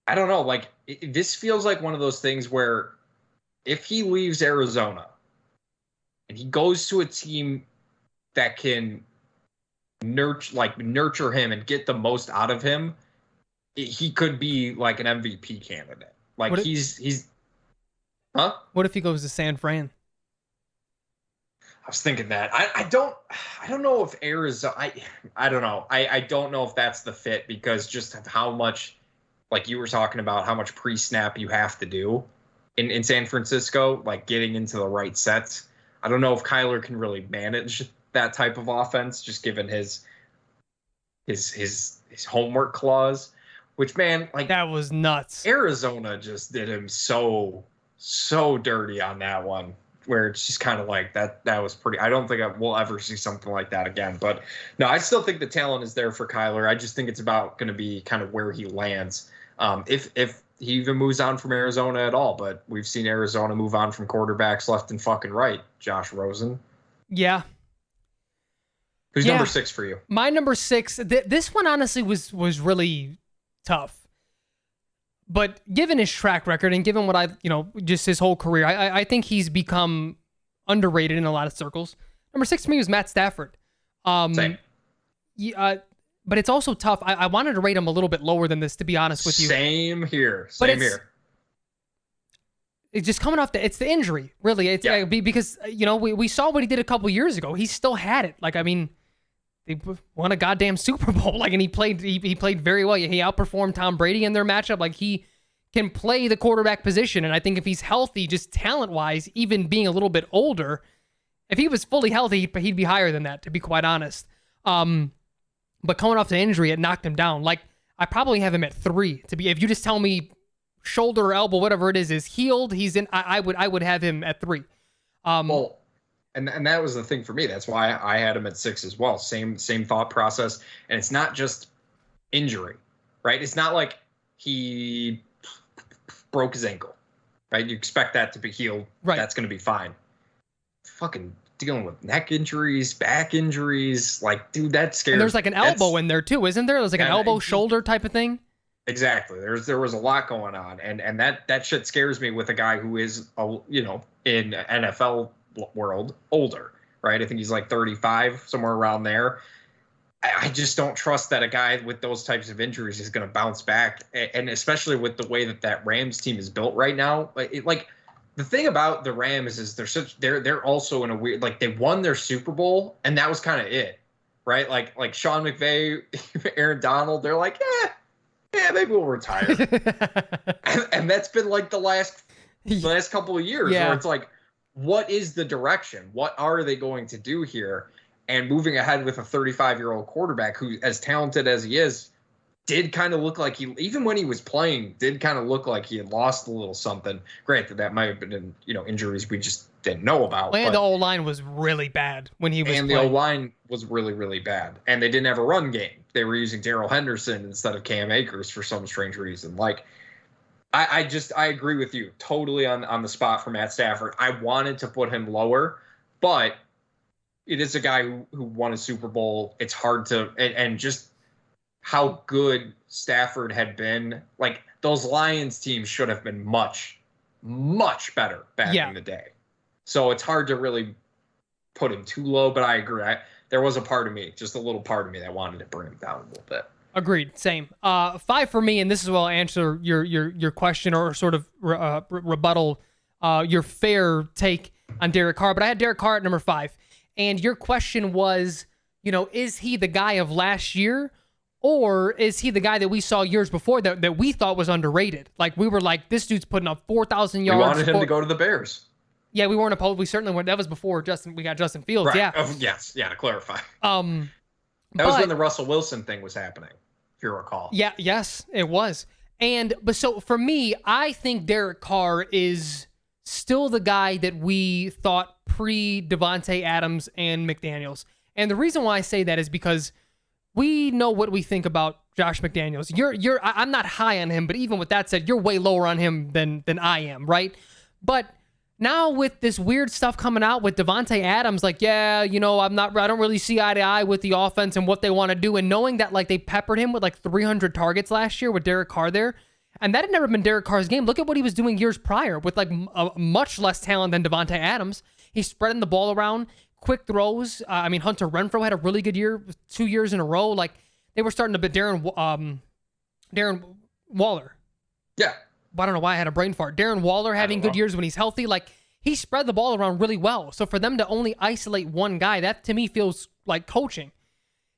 I don't know, like this feels like one of those things where if he leaves Arizona and he goes to a team that can nurture him and get the most out of him, he could be like an MVP candidate. Like he's
What if he goes to San Fran?
I was thinking that. I don't know if Arizona. I don't know. I don't know if that's the fit, because just of how much, like you were talking about, how much pre-snap you have to do in San Francisco, like getting into the right sets. I don't know if Kyler can really manage that type of offense, just given his homework clause. Which, man, like
that was nuts.
Arizona just did him so dirty on that one, where it's just kind of like that was pretty. I don't think we'll ever see something like that again. But no, I still think the talent is there for Kyler. I just think it's about going to be kind of where he lands. If he even moves on from Arizona at all. But we've seen Arizona move on from quarterbacks left and fucking right. Josh Rosen.
Yeah.
Who's number 6 for you?
My number 6. This one honestly was really tough, but given his track record and given what just his whole career, I think he's become underrated in a lot of circles. Number 6 for me was Matt Stafford.
Same.
Yeah, but it's also tough. I wanted to rate him a little bit lower than this, to be honest with you.
Same here.
But
Same here.
It's just coming off it's the injury, really. It's because we saw what he did a couple years ago. He still had it. Like, I mean, they won a goddamn Super Bowl. Like, and he played very well. He outperformed Tom Brady in their matchup. Like, he can play the quarterback position, and I think if he's healthy, just talent wise, even being a little bit older, if he was fully healthy, he'd be higher than that, to be quite honest. But coming off the injury, it knocked him down. Like, I probably have him at 3. If you just tell me shoulder or elbow, whatever it is healed, he's in. I would have him at 3.
Well, and that was the thing for me. That's why I had him at 6 as well. Same thought process. And it's not just injury, right? It's not like he broke his ankle, right? You expect that to be healed.
Right.
That's going to be fine. Fucking dealing with neck injuries, back injuries. Like, dude, that scares me.
And there's like an elbow in there too, isn't there? There's like an elbow shoulder type of thing.
Exactly. There was a lot going on, and that shit scares me with a guy who is in NFL world older, right? I think he's like 35, somewhere around there. I just don't trust that a guy with those types of injuries is going to bounce back, and especially with the way that Rams team is built right now. Like the thing about the Rams is they're also in a weird, like, they won their Super Bowl and that was kind of it, right? Like Sean McVay, Aaron Donald, they're like, yeah, maybe we'll retire, and that's been like the last couple of years where it's like, what is the direction? What are they going to do here? And moving ahead with a 35-year-old quarterback who, as talented as he is, did kind of look like he, even when he was playing, did kind of look like he had lost a little something. Granted, that might have been, injuries we just didn't know about.
And the O-line was really bad when he was playing.
And the O-line was really, really bad. And they didn't have a run game. They were using Darrell Henderson instead of Cam Akers for some strange reason. Like, I agree with you totally on the spot for Matt Stafford. I wanted to put him lower, but it is a guy who won a Super Bowl. It's hard to, and just how good Stafford had been. Like, those Lions teams should have been much, much better back in the day. So it's hard to really put him too low, but I agree. There was a part of me, just a little part of me, that wanted to bring him down a little bit.
Agreed. Same. 5 for me, and this is where I'll answer your question or sort of rebuttal your fair take on Derek Carr. But I had Derek Carr at number 5. And your question was, is he the guy of last year, or is he the guy that we saw years before that we thought was underrated? Like, we were like, this dude's putting up 4,000 yards.
We wanted him to go to the Bears.
Yeah, we weren't opposed. We certainly weren't. That was before we got Justin Fields.
Right.
Yeah.
Yes. Yeah. To clarify. That was when the Russell Wilson thing was happening, if you recall.
Yeah. Yes, it was. But so for me, I think Derek Carr is still the guy that we thought pre Devontae Adams and McDaniels. And the reason why I say that is because we know what we think about Josh McDaniels. I'm not high on him, but even with that said, you're way lower on him than I am, right? But now with this weird stuff coming out with Devontae Adams, like, I don't really see eye to eye with the offense and what they want to do. And knowing that, like, they peppered him with like 300 targets last year with Derek Carr there, and that had never been Derek Carr's game. Look at what he was doing years prior with like much less talent than Devontae Adams. He's spreading the ball around, quick throws. Hunter Renfrow had a really good year, 2 years in a row. Like, they were starting to be Darren Waller.
Yeah.
I don't know why I had a brain fart. Darren Waller having good years when he's healthy. Like, he spread the ball around really well. So for them to only isolate one guy, that to me feels like coaching.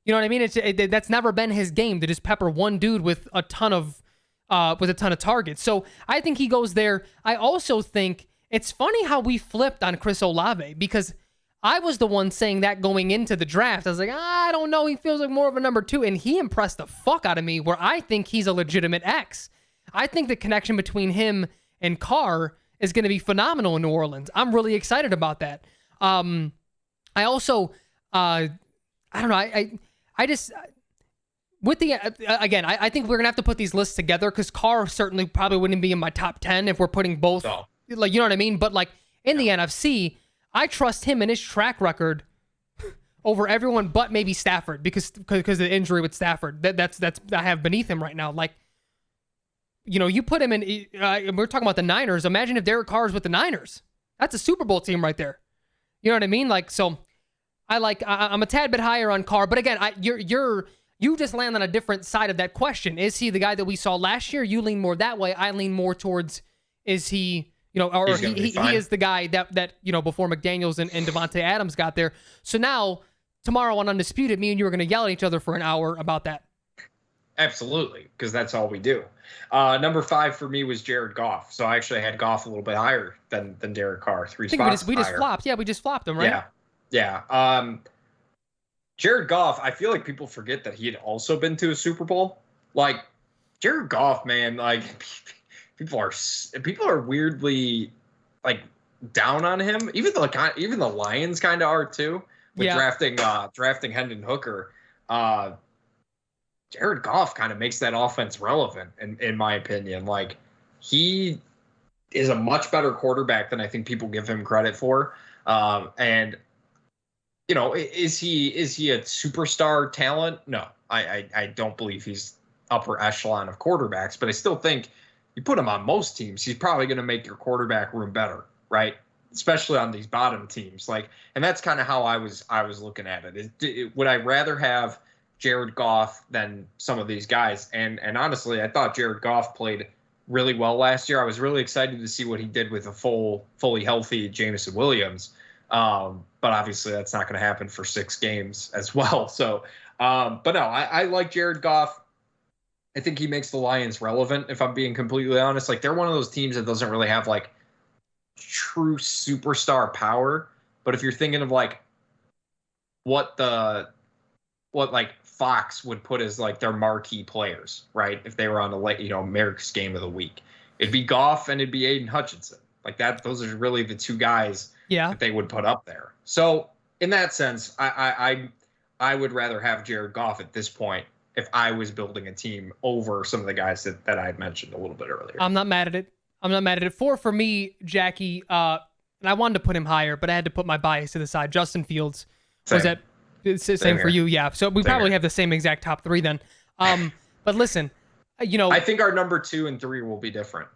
You know what I mean? That's never been his game, to just pepper one dude with a ton of targets. So I think he goes there. I also think it's funny how we flipped on Chris Olave, because I was the one saying that going into the draft. I was like, I don't know. He feels like more of a number 2. And he impressed the fuck out of me, where I think he's a legitimate X. I think the connection between him and Carr is going to be phenomenal in New Orleans. I'm really excited about that. I also, I don't know. I just, with the, again, I think we're going to have to put these lists together, because Carr certainly probably wouldn't be in my top 10 if we're putting both, like, you know what I mean? But like in the NFC, I trust him and his track record over everyone but maybe Stafford, because of the injury with Stafford. That's I have beneath him right now. Like, you put him in, we're talking about the Niners. Imagine if Derek Carr is with the Niners. That's a Super Bowl team right there. You know what I mean? Like, so I'm a tad bit higher on Carr, but again, you just land on a different side of that question. Is he the guy that we saw last year? You lean more that way. I lean more towards, is he, or he is the guy that before McDaniels and Devontae Adams got there. So now tomorrow on Undisputed, me and you are going to yell at each other for an hour about that.
Absolutely, because that's all we do. Number 5 for me was Jared Goff. So I actually had Goff a little bit higher than Derek Carr. 3 spots
we just flopped. Yeah, we just flopped him, right?
Yeah. Jared Goff, I feel like people forget that he had also been to a Super Bowl. Like, Jared Goff, man, like, people are weirdly, like, down on him. Even the Lions kind of are, too, with drafting Hendon Hooker. Jared Goff kind of makes that offense relevant, in my opinion. Like, he is a much better quarterback than I think people give him credit for. And is he a superstar talent? No, I don't believe he's upper echelon of quarterbacks, but I still think you put him on most teams, he's probably going to make your quarterback room better, right? Especially on these bottom teams. Like, and that's kind of how I was looking at it. Would I rather have Jared Goff than some of these guys? And honestly, I thought Jared Goff played really well last year. I was really excited to see what he did with a fully healthy Jameson Williams. But obviously that's not going to happen for 6 games as well. So, but no, I like Jared Goff. I think he makes the Lions relevant, if I'm being completely honest. Like, they're one of those teams that doesn't really have like true superstar power. But if you're thinking of like what like Fox would put as like their marquee players, right? If they were on America's Game of the Week, it'd be Goff and it'd be Aiden Hutchinson. Like that, those are really the 2 guys that they would put up there. So in that sense, I would rather have Jared Goff at this point if I was building a team over some of the guys that I had mentioned a little bit earlier.
I'm not mad at it. 4 for me, Jackie, and I wanted to put him higher, but I had to put my bias to the side. Justin Fields was at same for you, yeah. So we probably have the same exact top 3 then. But listen,
I think our number 2 and 3 will be different.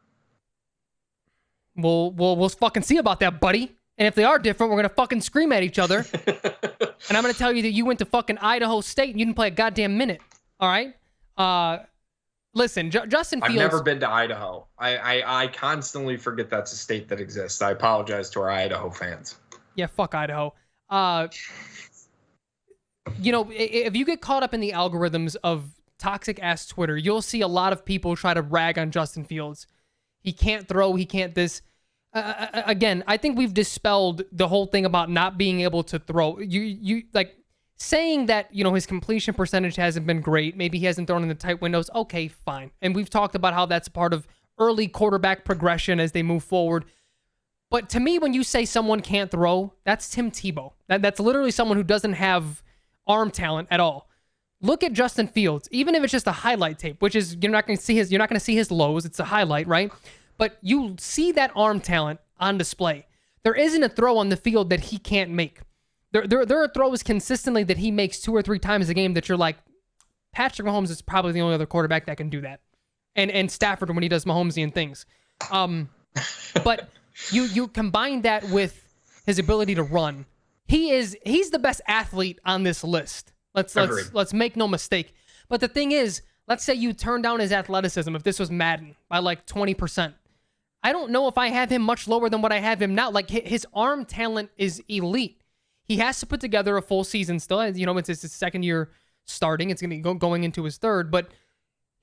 We'll fucking see about that, buddy. And if they are different, we're gonna fucking scream at each other. And I'm gonna tell you that you went to fucking Idaho State and you didn't play a goddamn minute. All right. Listen, Justin Fields.
I've never been to Idaho. I constantly forget that's a state that exists. I apologize to our Idaho fans.
Yeah, fuck Idaho. If you get caught up in the algorithms of toxic ass Twitter, you'll see a lot of people try to rag on Justin Fields. He can't throw. He can't this. Again, I think we've dispelled the whole thing about not being able to throw. You like saying that, his completion percentage hasn't been great. Maybe he hasn't thrown in the tight windows. Okay, fine. And we've talked about how that's part of early quarterback progression as they move forward. But to me, when you say someone can't throw, that's Tim Tebow. That's literally someone who doesn't have arm talent at all. Look at Justin Fields, even if it's just a highlight tape, which is you're not going to see his lows. It's a highlight, right? But you see that arm talent on display. There isn't a throw on the field that he can't make. There are throws consistently that he makes 2 or 3 times a game that you're like, Patrick Mahomes is probably the only other quarterback that can do that. And Stafford when he does Mahomesian things. But you combine that with his ability to run. He's the best athlete on this list. Let's make no mistake. But the thing is, let's say you turn down his athleticism if this was Madden by like 20%. I don't know if I have him much lower than what I have him now. Like, his arm talent is elite. He has to put together a full season still. It's his 2nd year starting. It's going to be going into his 3rd. But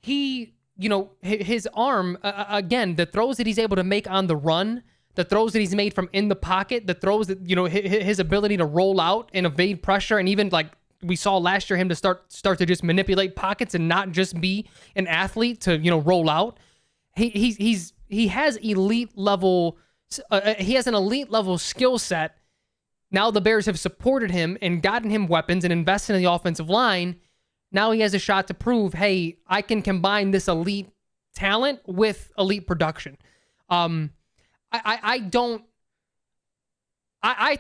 his arm, again, the throws that he's able to make on the run, the throws that he's made from in the pocket, the throws that, his ability to roll out and evade pressure, and even like we saw last year him to start to just manipulate pockets and not just be an athlete to, roll out. He has elite level. He has an elite level skill set. Now the Bears have supported him and gotten him weapons and invested in the offensive line. Now he has a shot to prove, hey, I can combine this elite talent with elite production. I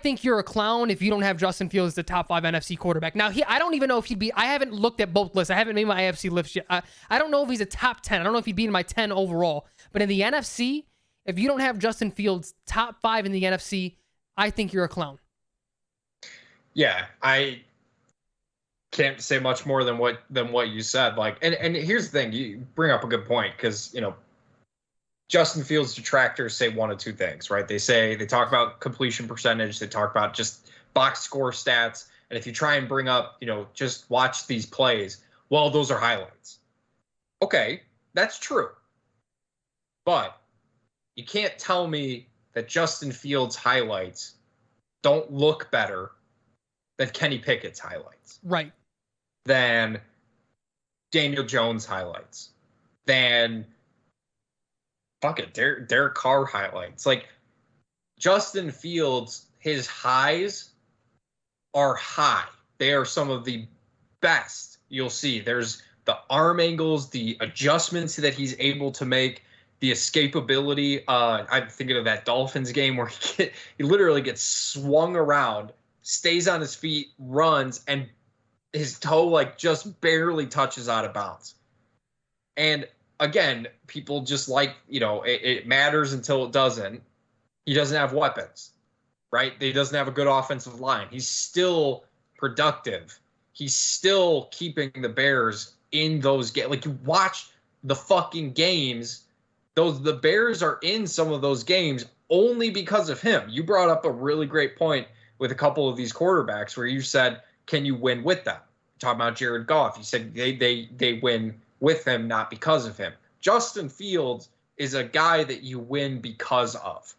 think you're a clown if you don't have Justin Fields as the top 5 NFC quarterback. Now, I don't even know if he'd be. I haven't looked at both lists. I haven't made my AFC list yet. I don't know if he's a top 10. I don't know if he'd be in my 10 overall. But in the NFC, if you don't have Justin Fields top 5 in the NFC, I think you're a clown.
Yeah, I can't say much more than what you said. Like, and here's the thing, you bring up a good point because Justin Fields detractors say one of two things, right? They talk about completion percentage, they talk about just box score stats, and if you try and bring up, just watch these plays, well, those are highlights. Okay, that's true. But you can't tell me that Justin Fields highlights don't look better than Kenny Pickett's highlights.
Right.
Than Daniel Jones highlights. Than Derek Carr highlights. Like, Justin Fields, his highs are high. They are some of the best you'll see. There's the arm angles, the adjustments that he's able to make, the escapability. I'm thinking of that Dolphins game where he literally gets swung around, stays on his feet, runs, and his toe like just barely touches out of bounds. And again, people just like, it matters until it doesn't. He doesn't have weapons, right? He doesn't have a good offensive line. He's still productive. He's still keeping the Bears in those games. Like, you watch the fucking games, the Bears are in some of those games only because of him. You brought up a really great point with a couple of these quarterbacks where you said, can you win with them? Talking about Jared Goff, you said they win with him, not because of him. Justin Fields is a guy that you win because of.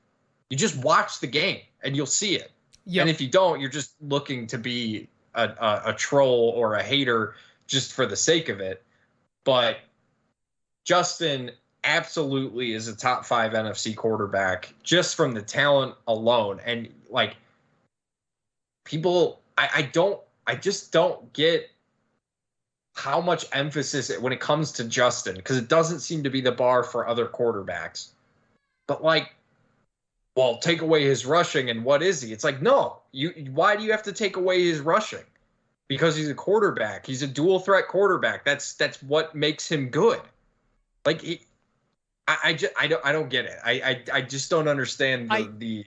You just watch the game and you'll see it. Yep. And if you don't, you're just looking to be a troll or a hater just for the sake of it. But Justin absolutely is a top 5 NFC quarterback just from the talent alone. And like, people, I just don't get how much emphasis when it comes to Justin, because it doesn't seem to be the bar for other quarterbacks. But like, well, take away his rushing and what is he? It's like, no, why do you have to take away his rushing? Because he's a quarterback. He's a dual threat quarterback. That's what makes him good. Like, I don't get it. I just don't understand the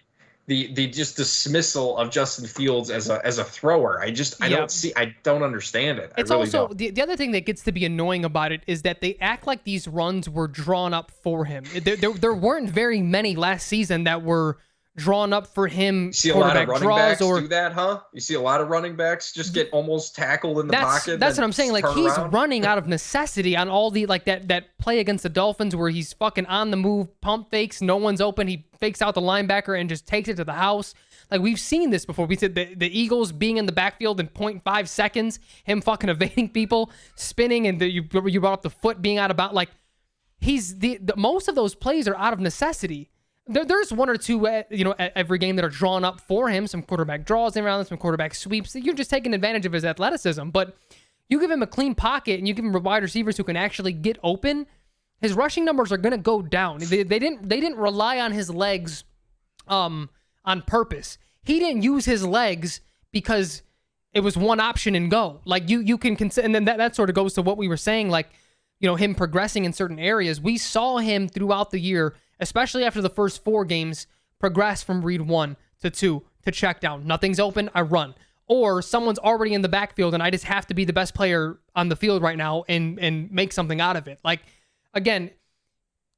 just dismissal of Justin Fields as a thrower. I don't understand it.
It's
really
also
don't.
The other thing that gets to be annoying about it is that they act like these runs were drawn up for him. There weren't very many last season that were drawn up for him.
You see a lot of running backs do that, huh? You see a lot of running backs just get almost tackled in the pocket.
That's what I'm saying. Like, he's
around.
running out of necessity on all the, like, that play against the Dolphins where he's fucking on the move, pump fakes, no one's open, he fakes out the linebacker and just takes it to the house. Like, we've seen this before. We said the Eagles being in the backfield in 0.5 seconds, him fucking evading people, spinning, and you brought up the foot being out of bounds. Like, he's the most of those plays are out of necessity. There's one or two, at every game that are drawn up for him. Some quarterback draws around him, some quarterback sweeps. You're just taking advantage of his athleticism. But you give him a clean pocket and you give him wide receivers who can actually get open, his rushing numbers are going to go down. They didn't rely on his legs on purpose. He didn't use his legs because it was one option and go. Like, you can consider, and then that sort of goes to what we were saying, like, him progressing in certain areas. We saw him throughout the year, especially after the first 4 games, progress from read 1 to 2 to check down. Nothing's open, I run. Or someone's already in the backfield and I just have to be the best player on the field right now and make something out of it. Like, again,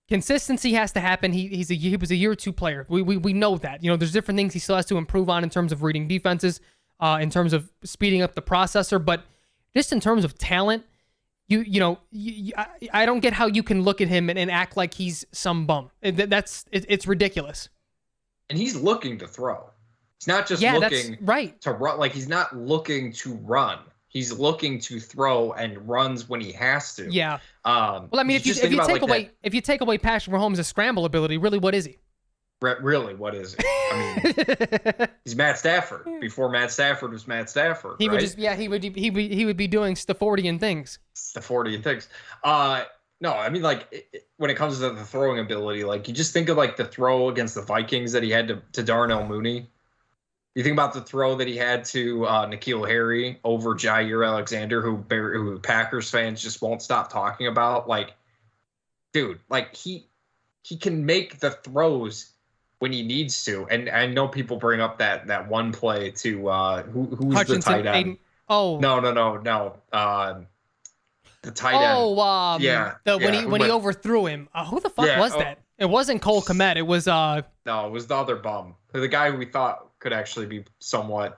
consistency has to happen. He was a year 2 player. We know that. There's different things he still has to improve on in terms of reading defenses, in terms of speeding up the processor, but just in terms of talent, I don't get how you can look at him and act like he's some bum. It's ridiculous.
And he's looking to throw. He's not just looking to run. Like, he's not looking to run. He's looking to throw and runs when he has to.
Yeah. Well, I mean, if you take away Patrick Mahomes' scramble ability, really, what is he?
Really, what is he? I mean, he's Matt Stafford. Before Matt Stafford was Matt Stafford. He
would be doing Staffordian things.
Staffordian things. No, I mean, like, when it comes to the throwing ability, like, you just think of like the throw against the Vikings that he had to Darnell Mooney. You think about the throw that he had to N'Keal Harry over Jair Alexander, who Packers fans just won't stop talking about. Like, dude, like, he can make the throws when he needs to. And I know people bring up that one play to who's
Hutchinson,
the tight end?
Aiden. Oh,
No. The tight end. Yeah,
when
yeah.
he overthrew him. Who the fuck
Yeah,
was that? It wasn't Cole Kmet. It was
No, it was the other bum. The guy who we thought could actually be somewhat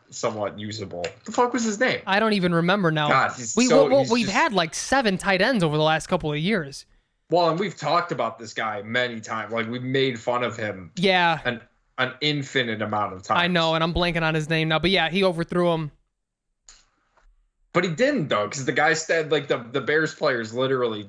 usable. The fuck was his name?
I don't even remember now.
God,
we've had like 7 tight ends over the last couple of years.
Well, and we've talked about this guy many times. Like, we've made fun of him.
Yeah.
An infinite amount of times.
I know, and I'm blanking on his name now. But yeah, he overthrew him.
But he didn't, though, because the guy said, like, the Bears players literally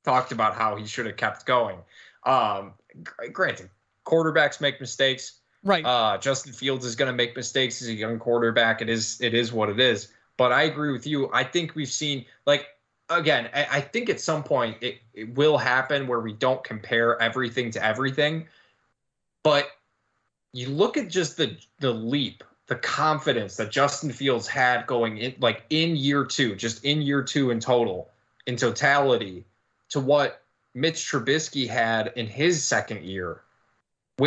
talked about how he should have kept going. Granted, quarterbacks make mistakes.
Right.
Justin Fields is going to make mistakes. He's a young quarterback. It is what it is. But I agree with you. I think we've seen, like, again, I think at some point it will happen where we don't compare everything to everything. But you look at just the leap, the confidence that Justin Fields had going in, like in year 2, just in year 2 in totality, to what Mitch Trubisky had in his second year,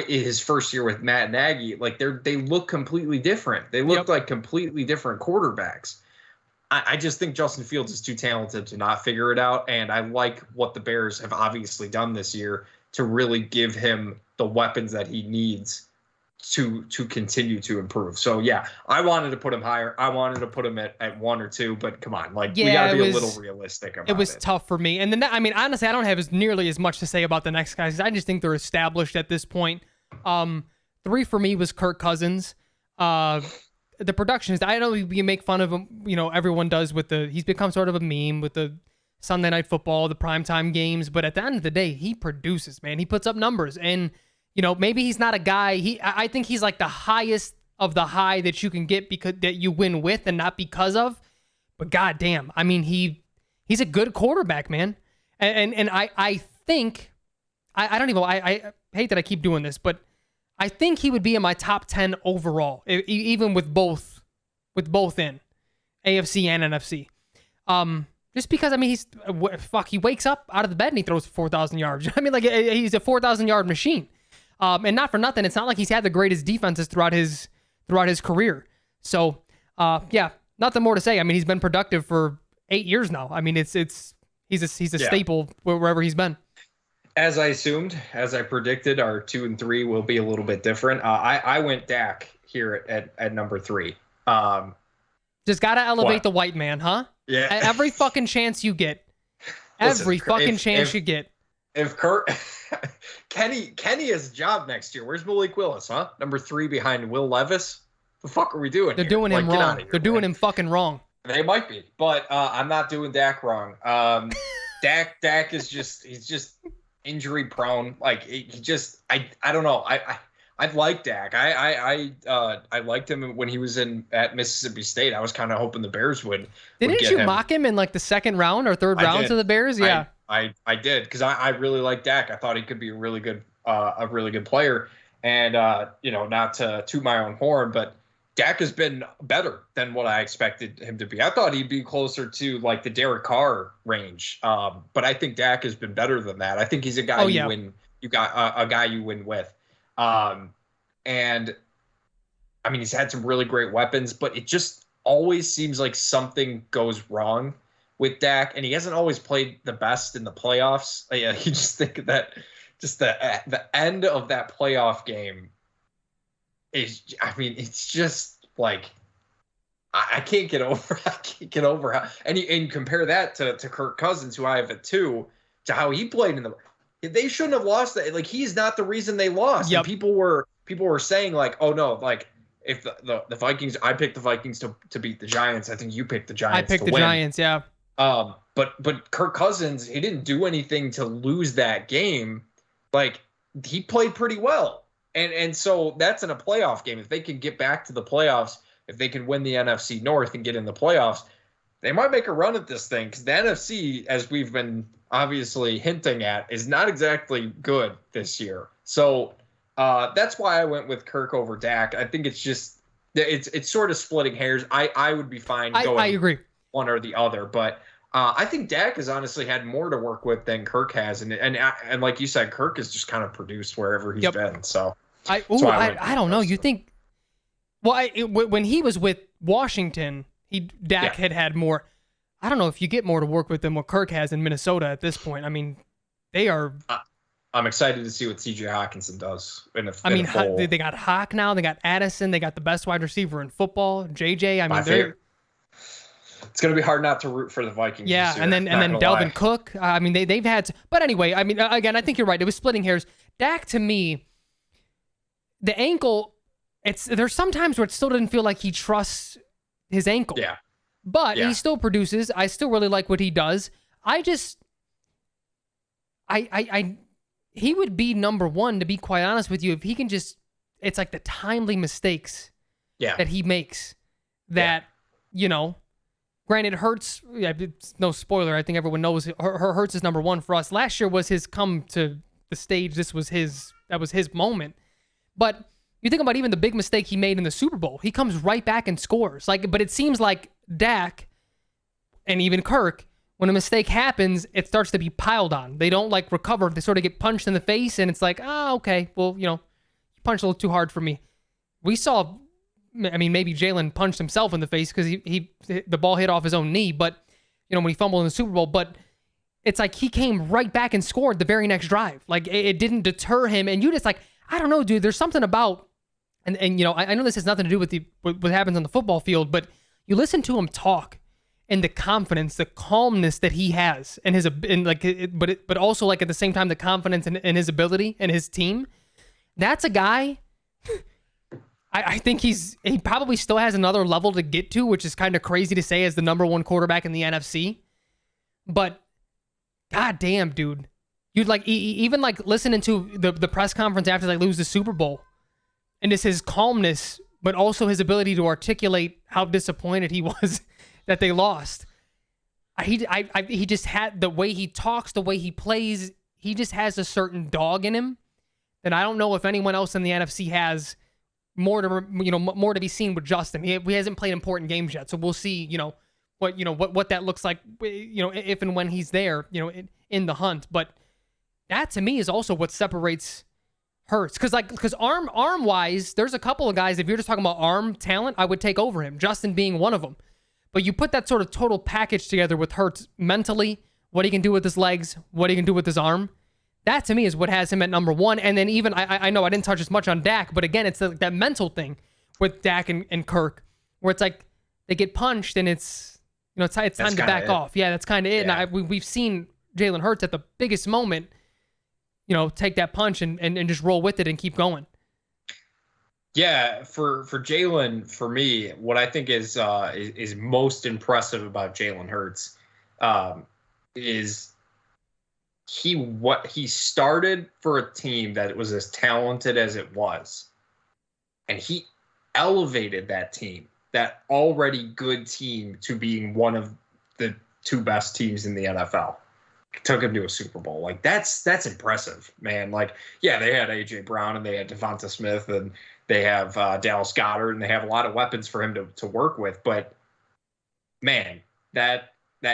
his first year with Matt Nagy. Like, they look completely different. They look like completely different quarterbacks. I just think Justin Fields is too talented to not figure it out, and I like what the Bears have obviously done this year to really give him the weapons that he needs to continue to improve. So yeah, I wanted to put him higher. I wanted to put him at 1 or 2, but come on, like, we gotta be a little realistic about it.
It was tough for me. And then, I mean, honestly, I don't have nearly as much to say about the next guys. I just think they're established at this point. 3 for me was Kirk Cousins. The production is, I know you make fun of him, you know, everyone does he's become sort of a meme with the Sunday Night Football, the primetime games, but at the end of the day, he produces, man. He puts up numbers, and, you know, maybe he's not a guy, I think he's like the highest of the high that you can get because that you win with and not because of, but goddamn, I mean, he's a good quarterback, man. And I think, I don't even, I hate that I keep doing this, but I think he would be in my top 10 overall, even with both in AFC and NFC. Just because, I mean, he wakes up out of the bed and he throws 4,000 yards. I mean, like, he's a 4,000 yard machine. And not for nothing, it's not like he's had the greatest defenses throughout his career. So, yeah, nothing more to say. I mean, he's been productive for 8 years now. I mean, he's a staple wherever he's been.
As I assumed, as I predicted, our 2 and 3 will be a little bit different. I went Dak here at number 3.
Just gotta elevate the white man, huh?
Yeah.
Every fucking chance you get. Chance you get.
If Kurt Kenny has a job next year, where's Malik Willis, huh? Number 3 behind Will Levis. The fuck are we doing?
They're doing him wrong. They're doing him fucking wrong.
They might be, but I'm not doing Dak wrong. Dak is he's just injury prone. Like, I don't know. I like Dak. I liked him when he was at Mississippi State. I was kind of hoping the Bears would.
Didn't you mock him in like the 2nd round or 3rd round to the Bears? Yeah,
I did, because I really like Dak. I thought he could be a really good player. And you know, not to toot my own horn, but Dak has been better than what I expected him to be. I thought he'd be closer to like the Derek Carr range, but I think Dak has been better than that. I think he's a guy you win. You got a guy you win with, and I mean, he's had some really great weapons, but it just always seems like something goes wrong with Dak, and he hasn't always played the best in the playoffs. You just think that just the end of that playoff game. I mean, it's just like I can't get over. I can't get over how, and compare that to Kirk Cousins, who I have at 2, to how he played in the. They shouldn't have lost that. Like, he's not the reason they lost.
Yep.
And people were saying like, oh no, like if the Vikings, I picked the Vikings to beat the Giants. I think you picked the Giants.
I picked the
win.
Giants. Yeah.
But Kirk Cousins, he didn't do anything to lose that game. Like, he played pretty well. And so that's in a playoff game. If they can get back to the playoffs, if they can win the NFC North and get in the playoffs, they might make a run at this thing, because the NFC, as we've been obviously hinting at, is not exactly good this year. So that's why I went with Kirk over Dak. I think it's sort of splitting hairs. I would be fine going
I agree.
one or the other, but I think Dak has honestly had more to work with than Kirk has, and like you said, Kirk has just kind of produced wherever he's been. So
I don't know. You think? Well, when he was with Washington, Dak had more. I don't know if you get more to work with than what Kirk has in Minnesota at this point. I mean, they are.
I'm excited to see what C.J. Hawkinson does.
They got Hawk now. They got Addison. They got the best wide receiver in football, JJ. I mean,
it's going to be hard not to root for the Vikings.
Yeah, and then Delvin Cook. I mean, they've had. But anyway, I mean, again, I think you're right. It was splitting hairs. Dak, to me, the ankle. There's sometimes where it still doesn't feel like he trusts his ankle.
Yeah.
But he still produces. I still really like what he does. He would be number one, to be quite honest with you, if he can just, it's like the timely mistakes that he makes that, granted, Hurts, it's no spoiler, I think everyone knows Hurts is number one for us. Last year was his come to the stage. That was his moment. But you think about even the big mistake he made in the Super Bowl. He comes right back and scores. But it seems like Dak and even Kirk, when a mistake happens, it starts to be piled on. They don't recover. They sort of get punched in the face, and it's like, okay, well, you punched a little too hard for me. We saw, maybe Jalen punched himself in the face because the ball hit off his own knee, but when he fumbled in the Super Bowl, but it's like he came right back and scored the very next drive. It didn't deter him, and you just I don't know, dude. There's something about, and I know this has nothing to do with what happens on the football field, but you listen to him talk. And the confidence, the calmness that he has, but also at the same time the confidence in his ability and his team. That's a guy. I think he probably still has another level to get to, which is kind of crazy to say as the number one quarterback in the NFC. But goddamn, dude, you'd even listening to the press conference after they lose the Super Bowl, and it's his calmness, but also his ability to articulate how disappointed he was that they lost. He just had the way he talks, the way he plays. He just has a certain dog in him that I don't know if anyone else in the NFC has. More to be seen with Justin. He hasn't played important games yet, so we'll see. What that looks like. If and when he's there. In the hunt. But that to me is also what separates Hurts, because arm wise, there's a couple of guys. If you're just talking about arm talent, I would take over him. Justin being one of them. But you put that sort of total package together with Hurts mentally, what he can do with his legs, what he can do with his arm. That, to me, is what has him at number one. And then even, I know I didn't touch as much on Dak, but again, it's that mental thing with Dak and Kirk, where it's like they get punched and it's time to back off. Yeah, that's kind of it. Yeah. And we've seen Jalen Hurts at the biggest moment, take that punch and just roll with it and keep going.
Yeah, for Jalen, for me, what I think is most impressive about Jalen Hurts is he started for a team that was as talented as it was, and he elevated that team, that already good team, to being one of the two best teams in the NFL. Took him to a Super Bowl. That's impressive, man. They had A.J. Brown and they had Devonta Smith and they have Dallas Goedert and they have a lot of weapons for him to work with. But man, that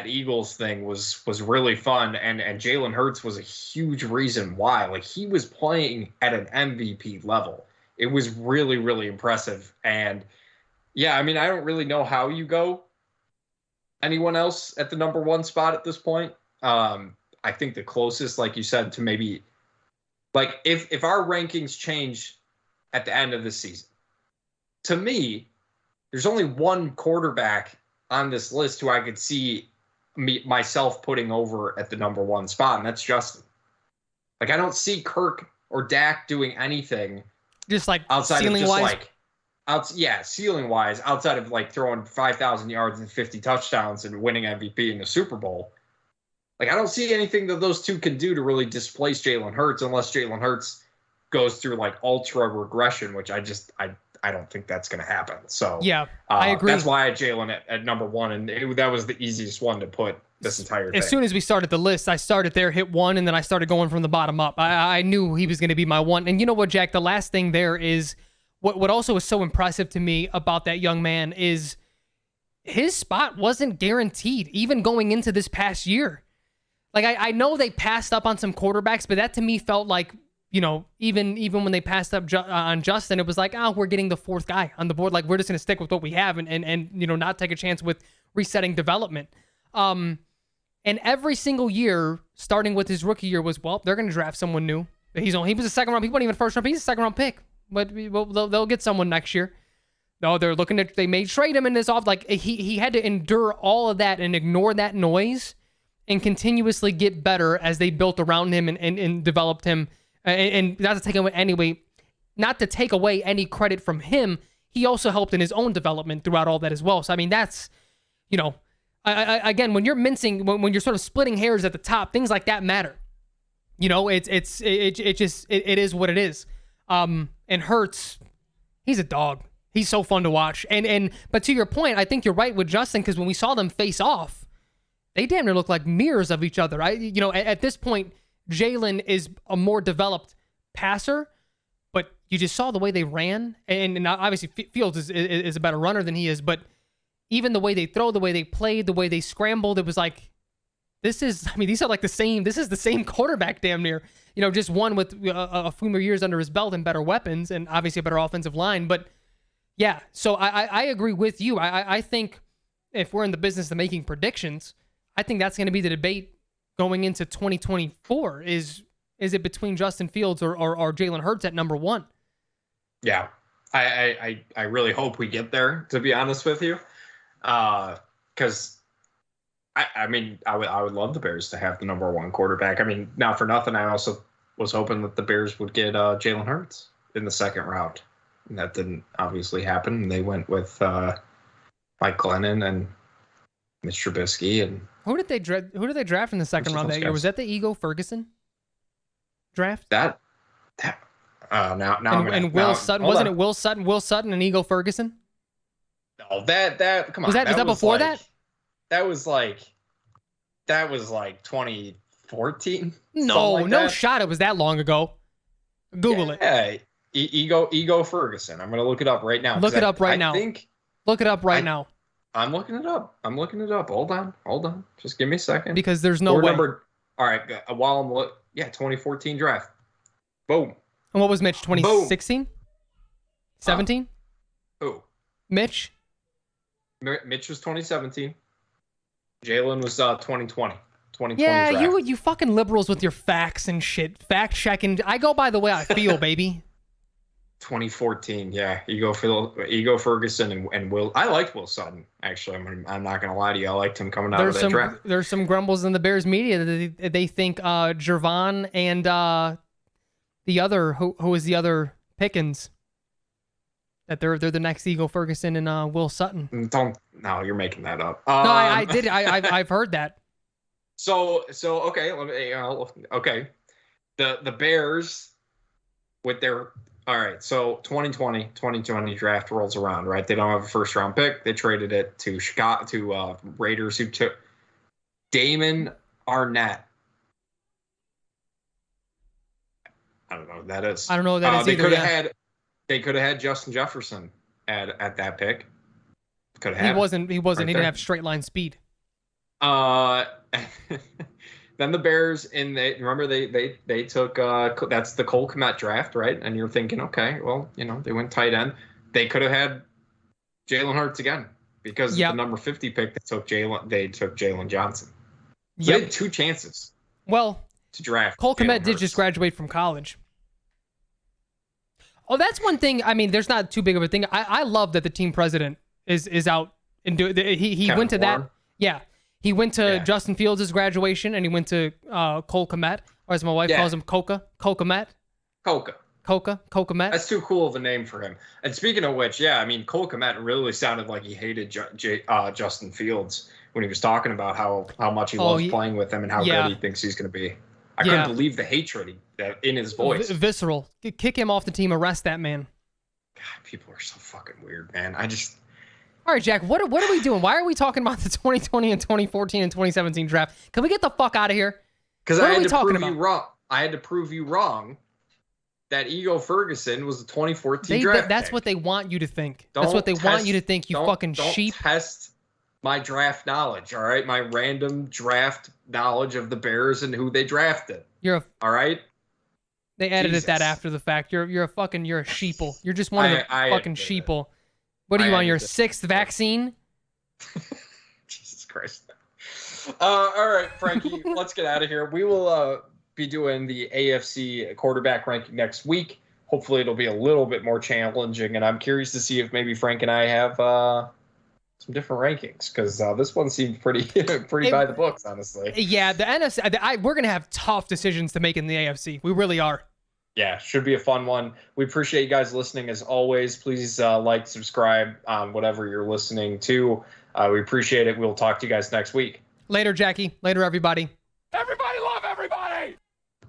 Eagles thing was really fun, and Jalen Hurts was a huge reason why. He was playing at an MVP level. It was really, really impressive. And yeah, I don't really know how you go anyone else at the number one spot at this point. I think the closest, like you said, to maybe if our rankings change at the end of the season, to me, there's only one quarterback on this list who I could see myself putting over at the number one spot, and that's Justin. I don't see Kirk or Dak doing anything
just
outside
ceiling
of
wise.
Ceiling wise, outside of throwing 5,000 yards and 50 touchdowns and winning MVP in the Super Bowl. I don't see anything that those two can do to really displace Jalen Hurts, unless Jalen Hurts goes through ultra regression, which I don't think that's going to happen. So
yeah, I agree.
That's why I had Jalen at number one, and that was the easiest one to put this entire thing.
As soon as we started the list, I started there, hit one, and then I started going from the bottom up. I knew he was going to be my one. And you know what, Jack? The last thing there is what also was so impressive to me about that young man is his spot wasn't guaranteed, even going into this past year. I know they passed up on some quarterbacks, but that to me felt like even when they passed up on Justin, it was like, we're getting the fourth guy on the board. Like, we're just going to stick with what we have and not take a chance with resetting development. And every single year, starting with his rookie year, was, well, they're going to draft someone new. He was a second round. He wasn't even first round. He's a second round pick, but they'll get someone next year. No, they may trade him in this off. Like, he had to endure all of that and ignore that noise and continuously get better as they built around him and developed him. And not to take away any credit from him, he also helped in his own development throughout all that as well. So I mean, that's, again, when you're when you're sort of splitting hairs at the top, things like that matter. It is what it is. And Hurts, he's a dog. He's so fun to watch. But to your point, I think you're right with Justin, because when we saw them face off, they damn near look like mirrors of each other. At this point, Jalen is a more developed passer, but you just saw the way they ran. And obviously Fields is a better runner than he is, but even the way they throw, the way they played, the way they scrambled, it was like, these are like the same. This is the same quarterback damn near. Just one with a few more years under his belt and better weapons and obviously a better offensive line. But yeah, so I agree with you. I think if we're in the business of making predictions, I think that's going to be the debate going into 2024. Is it between Justin Fields or Jalen Hurts at number one?
Yeah, I really hope we get there, to be honest with you, because I would love the Bears to have the number one quarterback. I mean, not for nothing, I also was hoping that the Bears would get Jalen Hurts in the second round, and that didn't obviously happen. And they went with Mike Glennon and Mitch Trubisky. And
who did they draft in the second round that year? Was that the Ego Ferguson draft?
Now
and Will Sutton, wasn't it Will Sutton and Ego Ferguson?
No, that come on.
Was that before that?
That was like 2014.
No shot. It was that long ago. Google it.
Yeah, Ego Ferguson. I'm gonna look it up right now.
Look it up right now. Look it up right now.
I'm looking it up. Hold on. Just give me a second.
Because there's no way.
All right. While I'm 2014 draft. Boom.
And what was Mitch? 2016? 17?
Who?
Mitch?
Mitch was 2017. Jalen was 2020. 2020
yeah,
draft.
you fucking liberals with your facts and shit. Fact checking. I go by the way I feel, baby.
2014, yeah. Ego Ferguson and Will. I liked Will Sutton, actually. I'm not going to lie to you. I liked him coming out of that draft.
There's some grumbles in the Bears media that they think Jervon and the other, who is the other, Pickens, that they're the next Ego Ferguson and Will Sutton.
No, you're making that up.
No, I did. I've heard that.
So okay, okay. The Bears with their all right, so 2020 draft rolls around, right? They don't have a first round pick. They traded it to Chicago, to Raiders, who took Damon Arnett. I don't know who that is.
I don't know who that is either.
They could have had Justin Jefferson at that pick. Could have.
He wasn't. He didn't have straight line speed.
Then the Bears they took that's the Cole Kmet draft, right? And you're thinking, okay, well, they went tight end. They could have had Jalen Hurts again because the number 50 pick they took Jalen Johnson. So they had two chances.
Well,
to draft
Cole Kmet did just graduate from college. Oh, that's one thing. I mean, there's not too big of a thing. I love that the team president is out and he went to that. Yeah. He went to Justin Fields' graduation, and he went to Cole Kmet, or as my wife calls him, Coca Met. Coca Met.
That's too cool of a name for him. And speaking of which, Cole Kmet really sounded like he hated Justin Fields when he was talking about how much he loves playing with him and how good he thinks he's going to be. I couldn't believe the hatred in his voice.
Visceral. Kick him off the team. Arrest that man.
God, people are so fucking weird, man.
All right, Jack, what are we doing? Why are we talking about the 2020 and 2014 and 2017 draft? Can we get the fuck out of here?
Because I had to prove you wrong. I had to prove you wrong that Ego Ferguson was the 2014 draft
That's
pick.
What they want you to think. That's what they want you to think, you fucking sheep.
Don't test my draft knowledge, all right? My random draft knowledge of the Bears and who they drafted. All right?
They edited
Jesus.
that after the fact. You're a sheeple. You're just one of the fucking sheeple. What are you on your 6th vaccine?
Jesus Christ. All right, Frankie, let's get out of here. We will be doing the AFC quarterback ranking next week. Hopefully it'll be a little bit more challenging, and I'm curious to see if maybe Frank and I have some different rankings, because this one seemed pretty by the books, honestly.
Yeah, the NFC, we're going to have tough decisions to make in the AFC. We really are.
Yeah, should be a fun one. We appreciate you guys listening as always. Please like, subscribe on whatever you're listening to. We appreciate it. We'll talk to you guys next week.
Later, Jackie. Later, everybody.
Everybody.